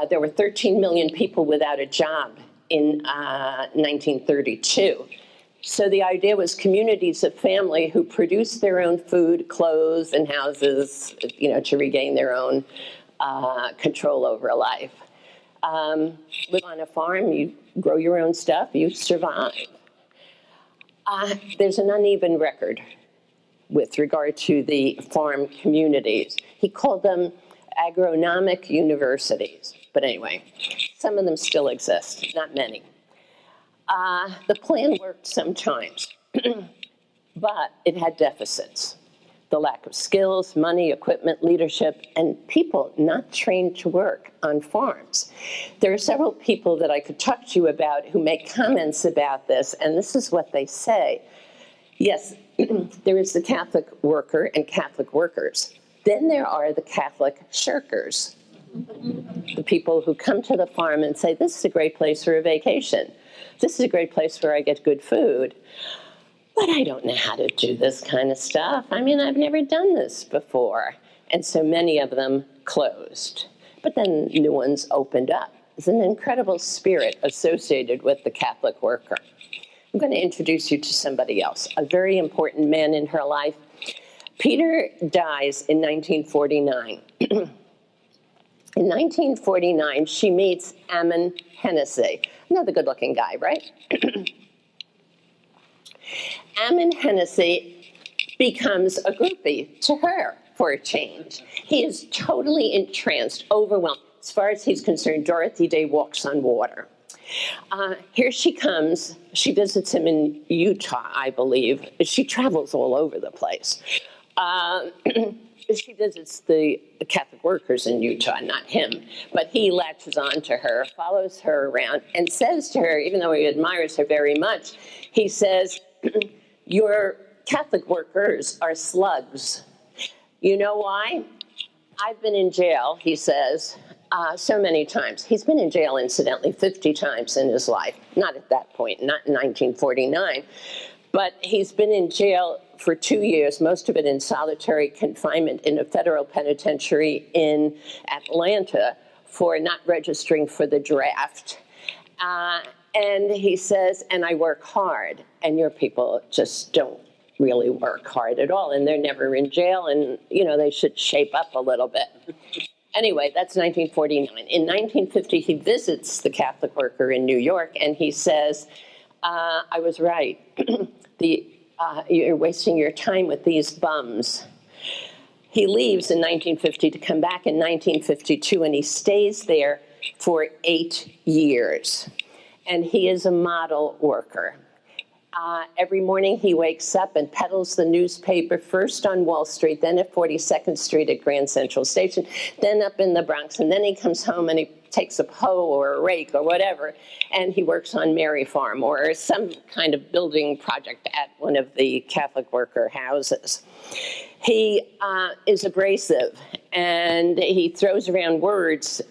There were 13 million people without a job in 1932. So the idea was communities of family who produced their own food, clothes, and houses, to regain their own control over life. Live on a farm, you grow your own stuff, you survive. There's an uneven record with regard to the farm communities. He called them agronomic universities. But anyway, some of them still exist, not many. The plan worked sometimes, but it had deficits. The lack of skills, money, equipment, leadership, and people not trained to work on farms. There are several people that I could talk to you about who make comments about this, and this is what they say. Yes, there is the Catholic worker and Catholic workers. Then there are the Catholic shirkers, the people who come to the farm and say, this is a great place for a vacation. This is a great place where I get good food. But I don't know how to do this kind of stuff. I mean, I've never done this before. And so many of them closed. But then new ones opened up. There's an incredible spirit associated with the Catholic worker. I'm going to introduce you to somebody else, a very important man in her life. Peter dies in 1949. In 1949, she meets Ammon Hennessy, another good-looking guy, right? Ammon Hennessy becomes a groupie to her for a change. He is totally entranced, overwhelmed. As far as he's concerned, Dorothy Day walks on water. Here she comes. She visits him in Utah, I believe. She travels all over the place. She visits the Catholic workers in Utah, not him. But he latches on to her, follows her around, and says to her, even though he admires her very much, he says, your Catholic workers are slugs. You know why? I've been in jail, he says, so many times. He's been in jail, incidentally, 50 times in his life. Not at that point, not in 1949. But he's been in jail for 2 years, most of it in solitary confinement in a federal penitentiary in Atlanta for not registering for the draft. And he says, and I work hard, and your people just don't really work hard at all, and they're never in jail, and, they should shape up a little bit. Anyway, that's 1949. In 1950, he visits the Catholic worker in New York, and he says, I was right. You're wasting your time with these bums. He leaves in 1950 to come back in 1952, and he stays there for 8 years. And he is a model worker. Every morning he wakes up and peddles the newspaper, first on Wall Street, then at 42nd Street at Grand Central Station, then up in the Bronx, and then he comes home and he takes a hoe or a rake or whatever, and he works on Mary Farm or some kind of building project at one of the Catholic worker houses. He is abrasive, and he throws around words,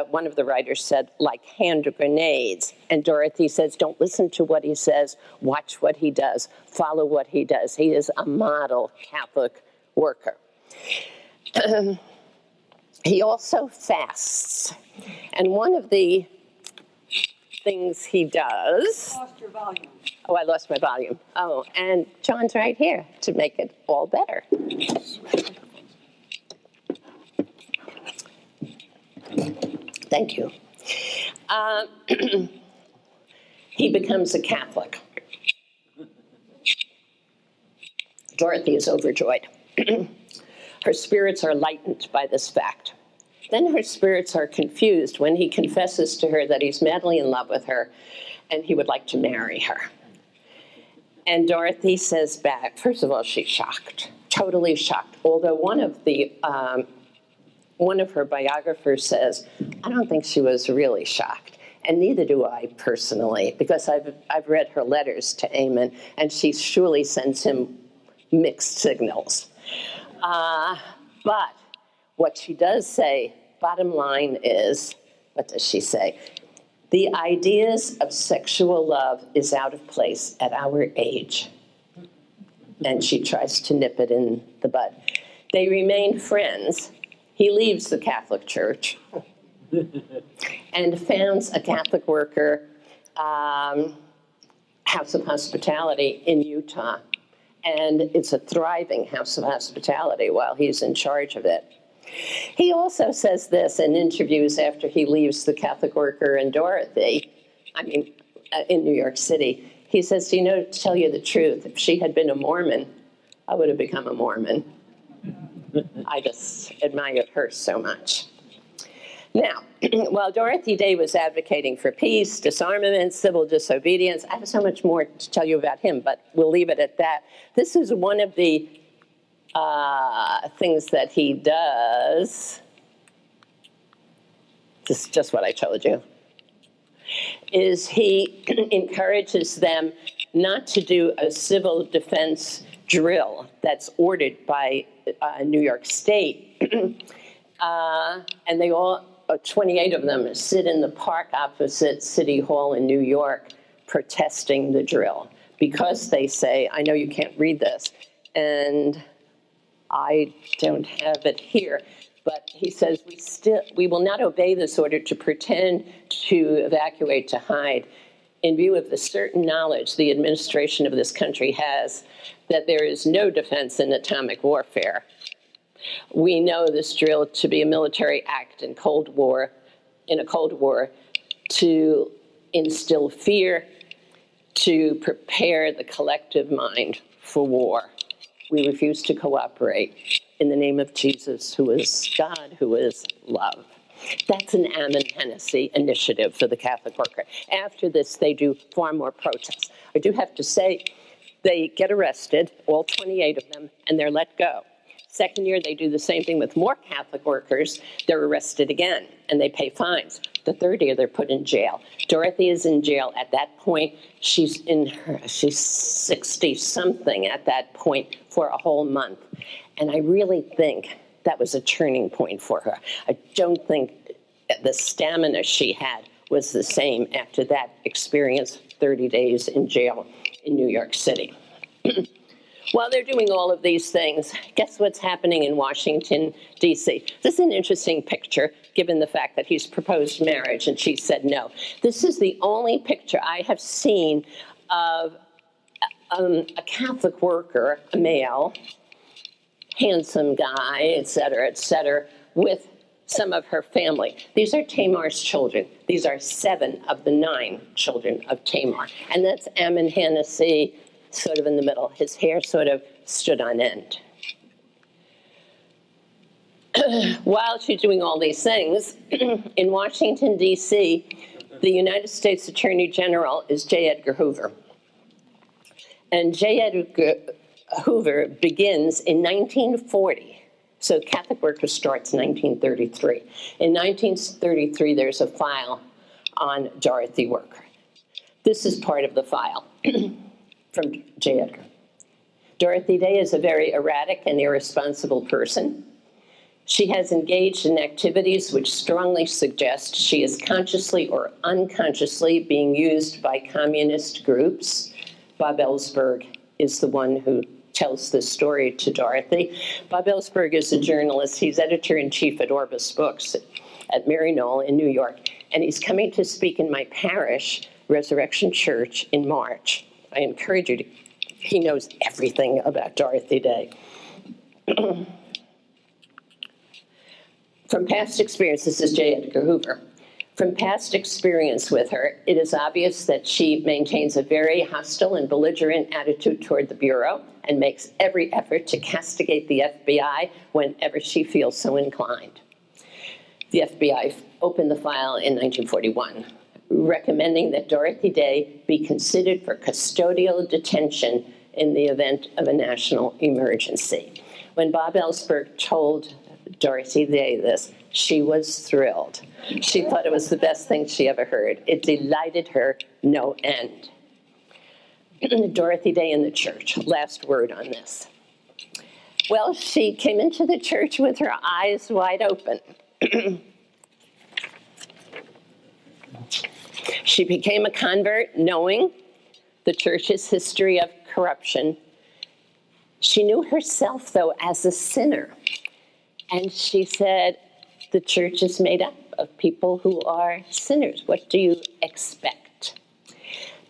one of the writers said, like hand grenades. And Dorothy says, don't listen to what he says, watch what he does, follow what he does. He is a model Catholic worker. He also fasts. And one of the things he does. Lost your volume. Oh, I lost my volume. Oh, and John's right here to make it all better. Thank you. He becomes a Catholic. Dorothy is overjoyed. Her spirits are lightened by this fact. Then her spirits are confused when he confesses to her that he's madly in love with her and he would like to marry her. And Dorothy says back, first of all, she's shocked, totally shocked. Although one of her biographers says, I don't think she was really shocked. And neither do I personally, because I've read her letters to Amen, and she surely sends him mixed signals. But what she does say, bottom line is, what does she say? The ideas of sexual love is out of place at our age. And she tries to nip it in the bud. They remain friends. He leaves the Catholic Church and founds a Catholic worker house of hospitality in Utah. And it's a thriving house of hospitality while he's in charge of it. He also says this in interviews after he leaves the Catholic worker and Dorothy, in New York City. He says, to tell you the truth, if she had been a Mormon, I would have become a Mormon. I just admired her so much. Now, while Dorothy Day was advocating for peace, disarmament, civil disobedience, I have so much more to tell you about him, but we'll leave it at that. This is one of the things that he does. This is just what I told you. Is he encourages them not to do a civil defense drill that's ordered by New York State. And they all, 28 of them, sit in the park opposite City Hall in New York protesting the drill because they say, I know you can't read this, and I don't have it here, but he says, we will not obey this order to pretend to evacuate, to hide, in view of the certain knowledge the administration of this country has that there is no defense in atomic warfare. We know this drill to be a military act in a Cold War, to instill fear, to prepare the collective mind for war. We refuse to cooperate in the name of Jesus, who is God, who is love. That's an Ammon Hennessy initiative for the Catholic worker. After this, they do far more protests. I do have to say, they get arrested, all 28 of them, and they're let go. Second year, they do the same thing with more Catholic workers. They're arrested again, and they pay fines. The third year, they're put in jail. Dorothy is in jail at that point. She's 60-something at that point for a whole month. And I really think that was a turning point for her. I don't think the stamina she had was the same after that experience, 30 days in jail in New York City. While they're doing all of these things, guess what's happening in Washington, D.C.? This is an interesting picture, given the fact that he's proposed marriage and she said no. This is the only picture I have seen of a Catholic worker, a male, handsome guy, et cetera, with some of her family. These are Tamar's children. These are 7 of the 9 children of Tamar. And that's Ammon Hennessy, sort of in the middle. His hair sort of stood on end. While she's doing all these things, in Washington, D.C., the United States Attorney General is J. Edgar Hoover. And J. Edgar Hoover begins in 1940. So Catholic worker starts in 1933. In 1933, there's a file on Dorothy Worker. This is part of the file from J. Edgar. Dorothy Day is a very erratic and irresponsible person. She has engaged in activities which strongly suggest she is consciously or unconsciously being used by communist groups. Bob Ellsberg is the one who tells this story to Dorothy. Bob Ellsberg is a journalist. He's editor-in-chief at Orbis Books at Maryknoll in New York. and he's coming to speak in my parish, Resurrection Church, in March. I encourage you to, he knows everything about Dorothy Day. From past experience, this is J. Edgar Hoover. From past experience with her, it is obvious that she maintains a very hostile and belligerent attitude toward the Bureau and makes every effort to castigate the FBI whenever she feels so inclined. The FBI opened the file in 1941, recommending that Dorothy Day be considered for custodial detention in the event of a national emergency. When Bob Ellsberg told Dorothy Day this, she was thrilled. She thought it was the best thing she ever heard. It delighted her no end. Dorothy Day in the church, last word on this. Well, she came into the church with her eyes wide open. She became a convert knowing the church's history of corruption. She knew herself, though, as a sinner. And she said, the church is made up of people who are sinners. What do you expect?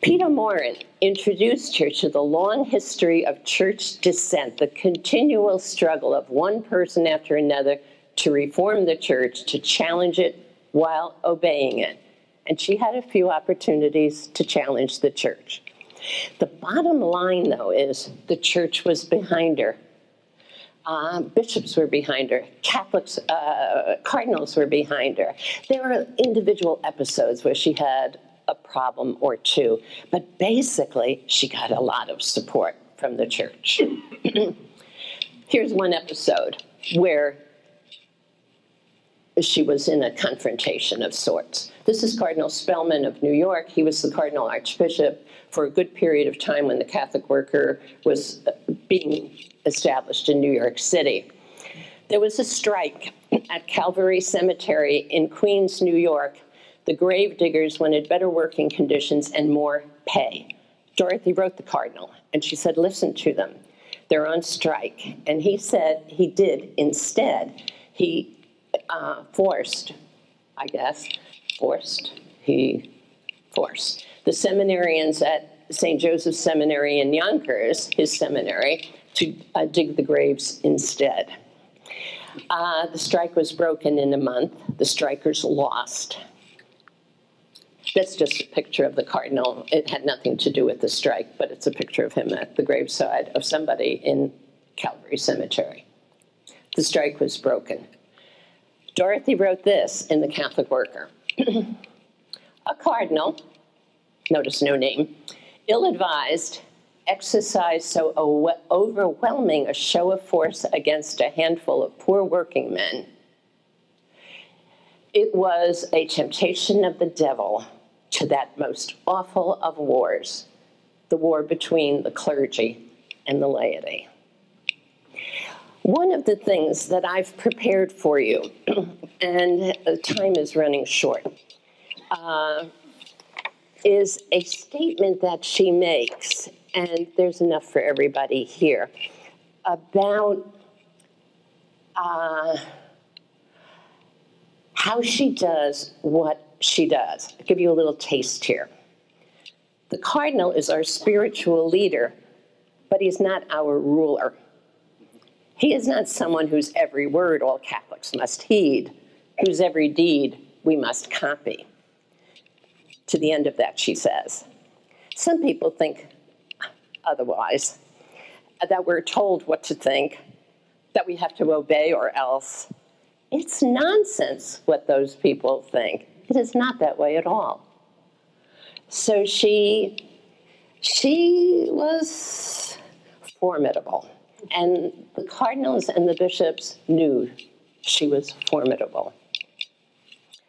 Peter Morin introduced her to the long history of church dissent, the continual struggle of one person after another to reform the church, to challenge it while obeying it. And she had a few opportunities to challenge the church. The bottom line, though, is the church was behind her. Bishops were behind her. Catholics, cardinals were behind her. There were individual episodes where she had a problem or two, but basically she got a lot of support from the church. Here's one episode where she was in a confrontation of sorts. This is Cardinal Spellman of New York. He was the Cardinal Archbishop for a good period of time when the Catholic Worker was being established in New York City. There was a strike at Calvary Cemetery in Queens, New York. The grave diggers wanted better working conditions and more pay. Dorothy wrote the Cardinal, and she said, listen to them. They're on strike. And he said he did instead. He forced the seminarians at St. Joseph's Seminary in Yonkers, his seminary, to dig the graves instead. The strike was broken in a month. The strikers lost. That's just a picture of the cardinal. It had nothing to do with the strike, but it's a picture of him at the graveside of somebody in Calvary Cemetery. The strike was broken. Dorothy wrote this in the Catholic Worker. A cardinal, notice no name, ill-advised, exercised so overwhelming a show of force against a handful of poor working men. It was a temptation of the devil to that most awful of wars, the war between the clergy and the laity. One of the things that I've prepared for you, and time is running short, is a statement that she makes, and there's enough for everybody here, about how she does what she does. I'll give you a little taste here. The cardinal is our spiritual leader, but he's not our ruler. He is not someone whose every word all Catholics must heed, whose every deed we must copy. To the end of that, she says. Some people think otherwise, that we're told what to think, that we have to obey or else. It's nonsense what those people think. It is not that way at all. So she was formidable. And the cardinals and the bishops knew she was formidable.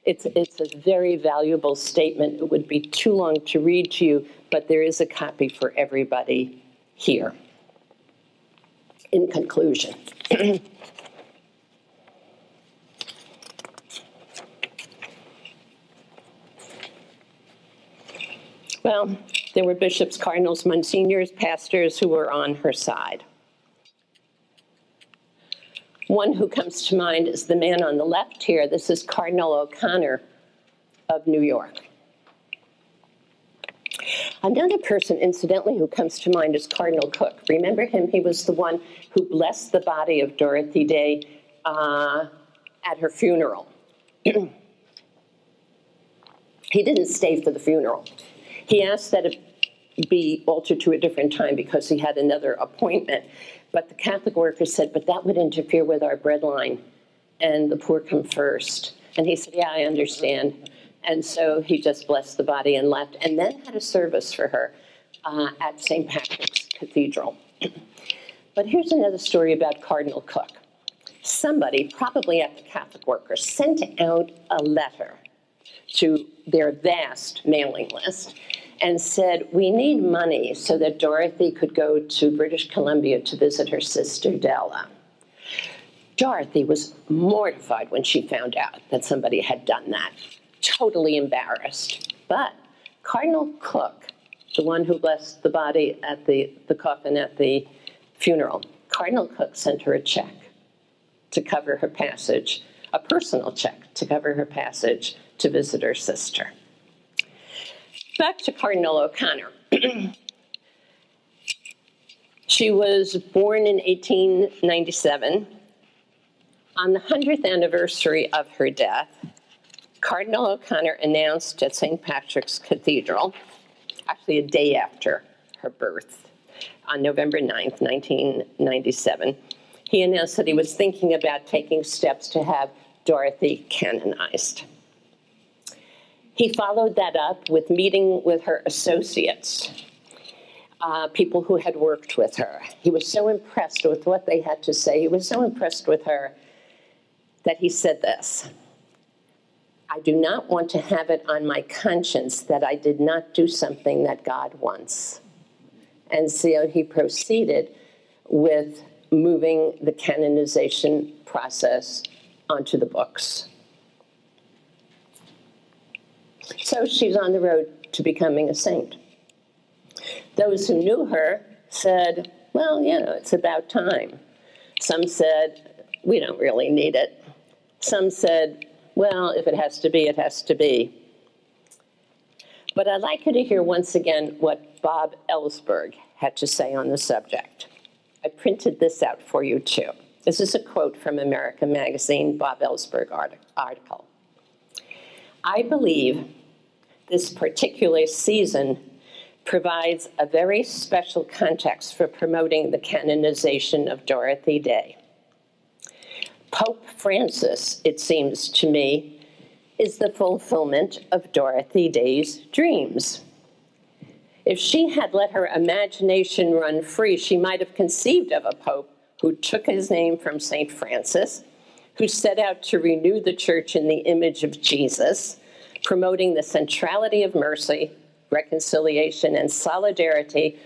It's a very valuable statement. It would be too long to read to you, but there is a copy for everybody here. In conclusion, well, there were bishops, cardinals, monsignors, pastors who were on her side. One who comes to mind is the man on the left here. This is Cardinal O'Connor. of New York. Another person, incidentally, who comes to mind is Cardinal Cook. Remember him? He was the one who blessed the body of Dorothy Day at her funeral. He didn't stay for the funeral. He asked that it be altered to a different time because he had another appointment. But the Catholic workers said, but that would interfere with our breadline, and the poor come first. And he said, yeah, I understand. And so he just blessed the body and left, and then had a service for her at St. Patrick's Cathedral. But here's another story about Cardinal Cook. Somebody, probably at the Catholic workers, sent out a letter to their vast mailing list and said, we need money so that Dorothy could go to British Columbia to visit her sister Della. Dorothy was mortified when she found out that somebody had done that, totally embarrassed. But Cardinal Cook, the one who blessed the body at the coffin at the funeral, Cardinal Cook sent her a check to cover her passage, a personal check to cover her passage to visit her sister. Back to Cardinal O'Connor. She was born in 1897. On the 100th anniversary of her death, Cardinal O'Connor announced at St. Patrick's Cathedral, actually a day after her birth, on November 9th, 1997, he announced that he was thinking about taking steps to have Dorothy canonized. He followed that up with meeting with her associates, people who had worked with her. He was so impressed with what they had to say. He was so impressed with her that he said this: I do not want to have it on my conscience that I did not do something that God wants. And so he proceeded with moving the canonization process onto the books. So she's on the road to becoming a saint. Those who knew her said, well, it's about time. Some said, we don't really need it. Some said, well, if it has to be, it has to be. But I'd like you to hear once again what Bob Ellsberg had to say on the subject. I printed this out for you too. This is a quote from America Magazine, Bob Ellsberg article. I believe this particular season provides a very special context for promoting the canonization of Dorothy Day. Pope Francis, it seems to me, is the fulfillment of Dorothy Day's dreams. If she had let her imagination run free, she might have conceived of a pope who took his name from St. Francis, who set out to renew the church in the image of Jesus, promoting the centrality of mercy, reconciliation, and solidarity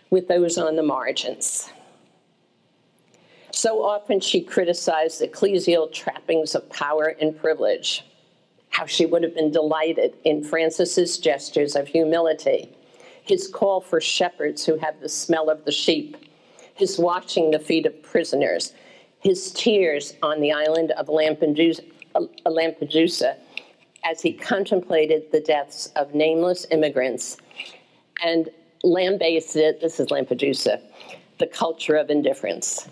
with those on the margins. So often she criticized ecclesial trappings of power and privilege, how she would have been delighted in Francis's gestures of humility, his call for shepherds who have the smell of the sheep, his washing the feet of prisoners, his tears on the island of Lampedusa as he contemplated the deaths of nameless immigrants and lambasted, this is Lampedusa, the culture of indifference.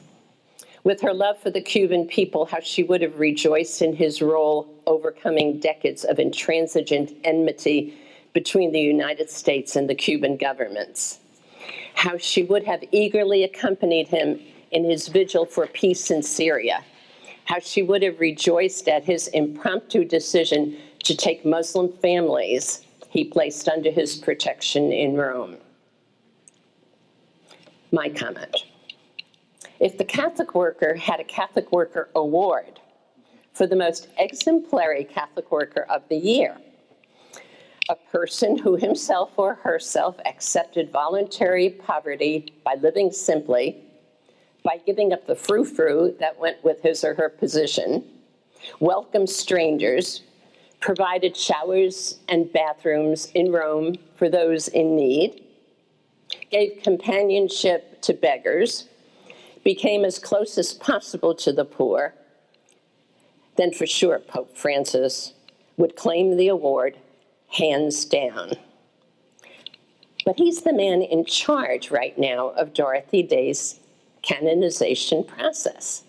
With her love for the Cuban people, how she would have rejoiced in his role overcoming decades of intransigent enmity between the United States and the Cuban governments. How she would have eagerly accompanied him in his vigil for peace in Syria. How she would have rejoiced at his impromptu decision to take Muslim families he placed under his protection in Rome. My comment. If the Catholic Worker had a Catholic Worker Award for the most exemplary Catholic Worker of the year, a person who himself or herself accepted voluntary poverty by living simply, by giving up the frou-frou that went with his or her position, welcomed strangers, provided showers and bathrooms in Rome for those in need, gave companionship to beggars, became as close as possible to the poor, then for sure Pope Francis would claim the award hands down. But he's the man in charge right now of Dorothy Day's canonization process.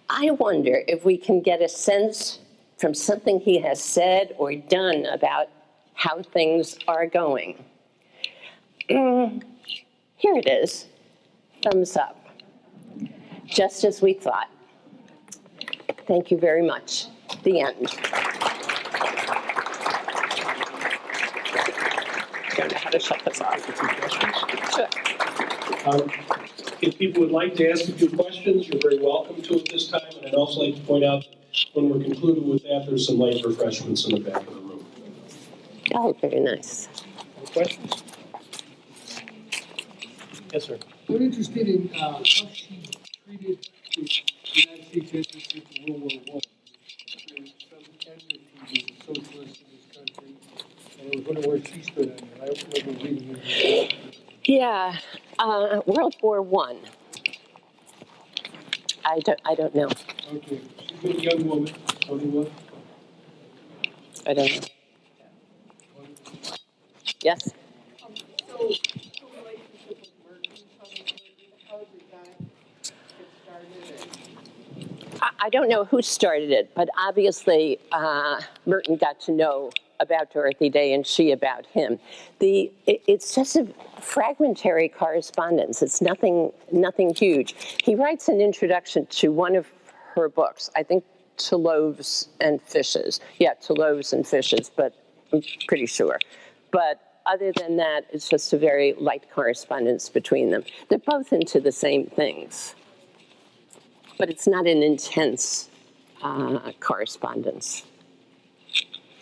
I wonder if we can get a sense from something he has said or done about how things are going. Here it is. Thumbs up. Just as we thought. Thank you very much. The end. I don't know how to shut this off. Sure. If people would like to ask a few questions, you're very welcome to at this time. And I'd also like to point out that when we're concluded with that, there's some light refreshments in the back of the room. Oh, very nice. Any questions? Yes, sir. I'm interested in how she treated the United States entrance into World War I. There's some enmity with the socialists in this country, and I was wondering where she stood on it. I remember reading it. Yeah, World War I. I don't know. Okay, she's a young woman, 21. I don't know. Yes? So, relationship with Merton, how did that get started? I don't know who started it, but obviously Merton got to know about Dorothy Day and she about him. It's just a fragmentary correspondence. It's nothing huge. He writes an introduction to one of her books, I think To Loaves and Fishes. Yeah, To Loaves and Fishes, but I'm pretty sure. But other than that, it's just a very light correspondence between them. They're both into the same things, but it's not an intense correspondence.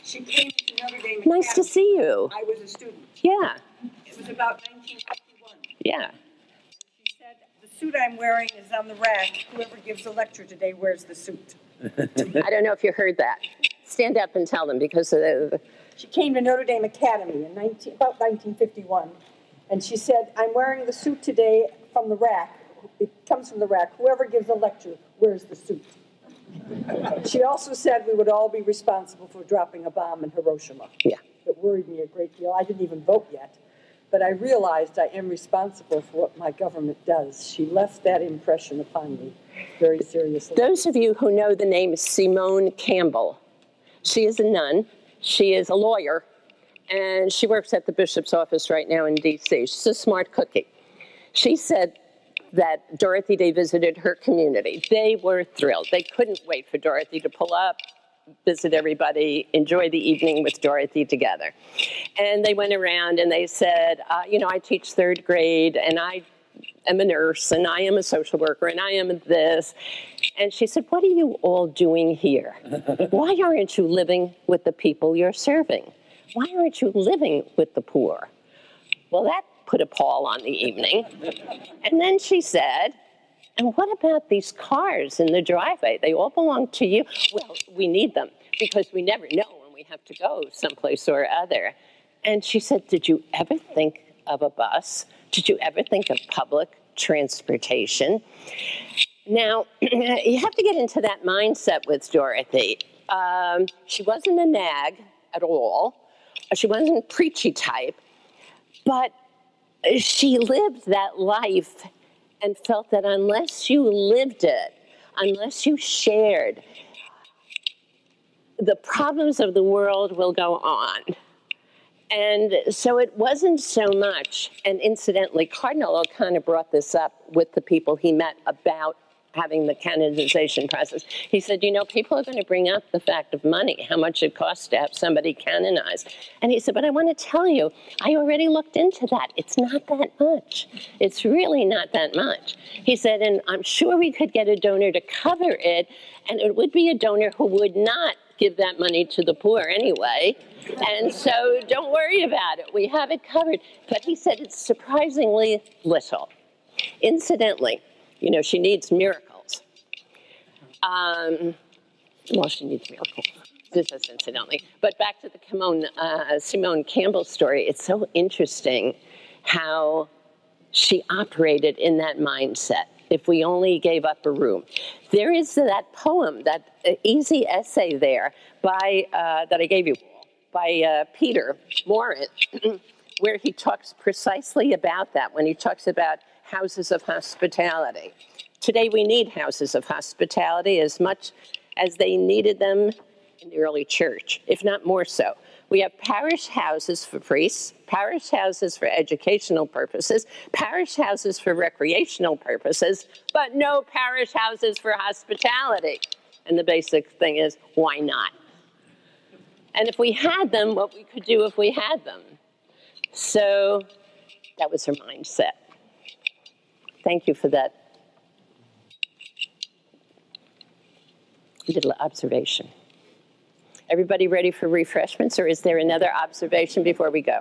She came to Notre Dame Nice to Academy. see you. I was a student. Yeah, It was about 1951. yeah. She said, the suit I'm wearing is on the rack. Whoever gives a lecture today wears the suit. I don't know if you heard that. Stand up and tell them because She came to Notre Dame Academy in about 1951. And she said, I'm wearing the suit today from the rack. It comes from the rack. Whoever gives a lecture wears the suit. She also said we would all be responsible for dropping a bomb in Hiroshima. yeah. It worried me a great deal. I didn't even vote yet, but I realized I am responsible for what my government does. She left that impression upon me very seriously. Those of you who know the name Simone Campbell, she is a nun, she is a lawyer, and she works at the bishop's office right now in D.C. She's a smart cookie. She said that Dorothy Day visited her community. They were thrilled. They couldn't wait for Dorothy to pull up, visit everybody, enjoy the evening with Dorothy together. And they went around and they said, I teach third grade and I am a nurse and I am a social worker and I am this. And she said, what are you all doing here? Why aren't you living with the people you're serving? Why aren't you living with the poor? Well, that put a pall on the evening. And then she said, and what about these cars in the driveway? They all belong to you. Well, we need them because we never know when we have to go someplace or other. And she said, did you ever think of a bus? Did you ever think of public transportation? Now, you have to get into that mindset with Dorothy. She wasn't a nag at all. She wasn't preachy type, but she lived that life and felt that unless you lived it, unless you shared, the problems of the world will go on. And so it wasn't so much, and incidentally, Cardinal O'Connor brought this up with the people he met about having the canonization process. He said, people are going to bring up the fact of money, how much it costs to have somebody canonized. And he said, but I want to tell you, I already looked into that. It's not that much. It's really not that much. He said, and I'm sure we could get a donor to cover it, and it would be a donor who would not give that money to the poor anyway. And so don't worry about it. We have it covered. But he said it's surprisingly little. Incidentally, she needs miracles. She needs miracles. This is incidentally. But back to the Simone Campbell story, it's so interesting how she operated in that mindset. if we only gave up a room. There is that poem, that easy essay there by that I gave you, by Peter Morin, where he talks precisely about that, when he talks about houses of hospitality. Today we need houses of hospitality as much as they needed them in the early church, if not more so. We have parish houses for priests, parish houses for educational purposes, parish houses for recreational purposes, but no parish houses for hospitality. And the basic thing is, why not? And if we had them, what we could do if we had them. So that was her mindset. Thank you for that little observation. Everybody ready for refreshments, or is there another observation before we go?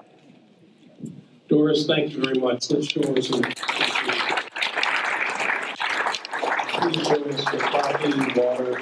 Doris, thank you very much. Let's show us some. Please show us the coffee, water,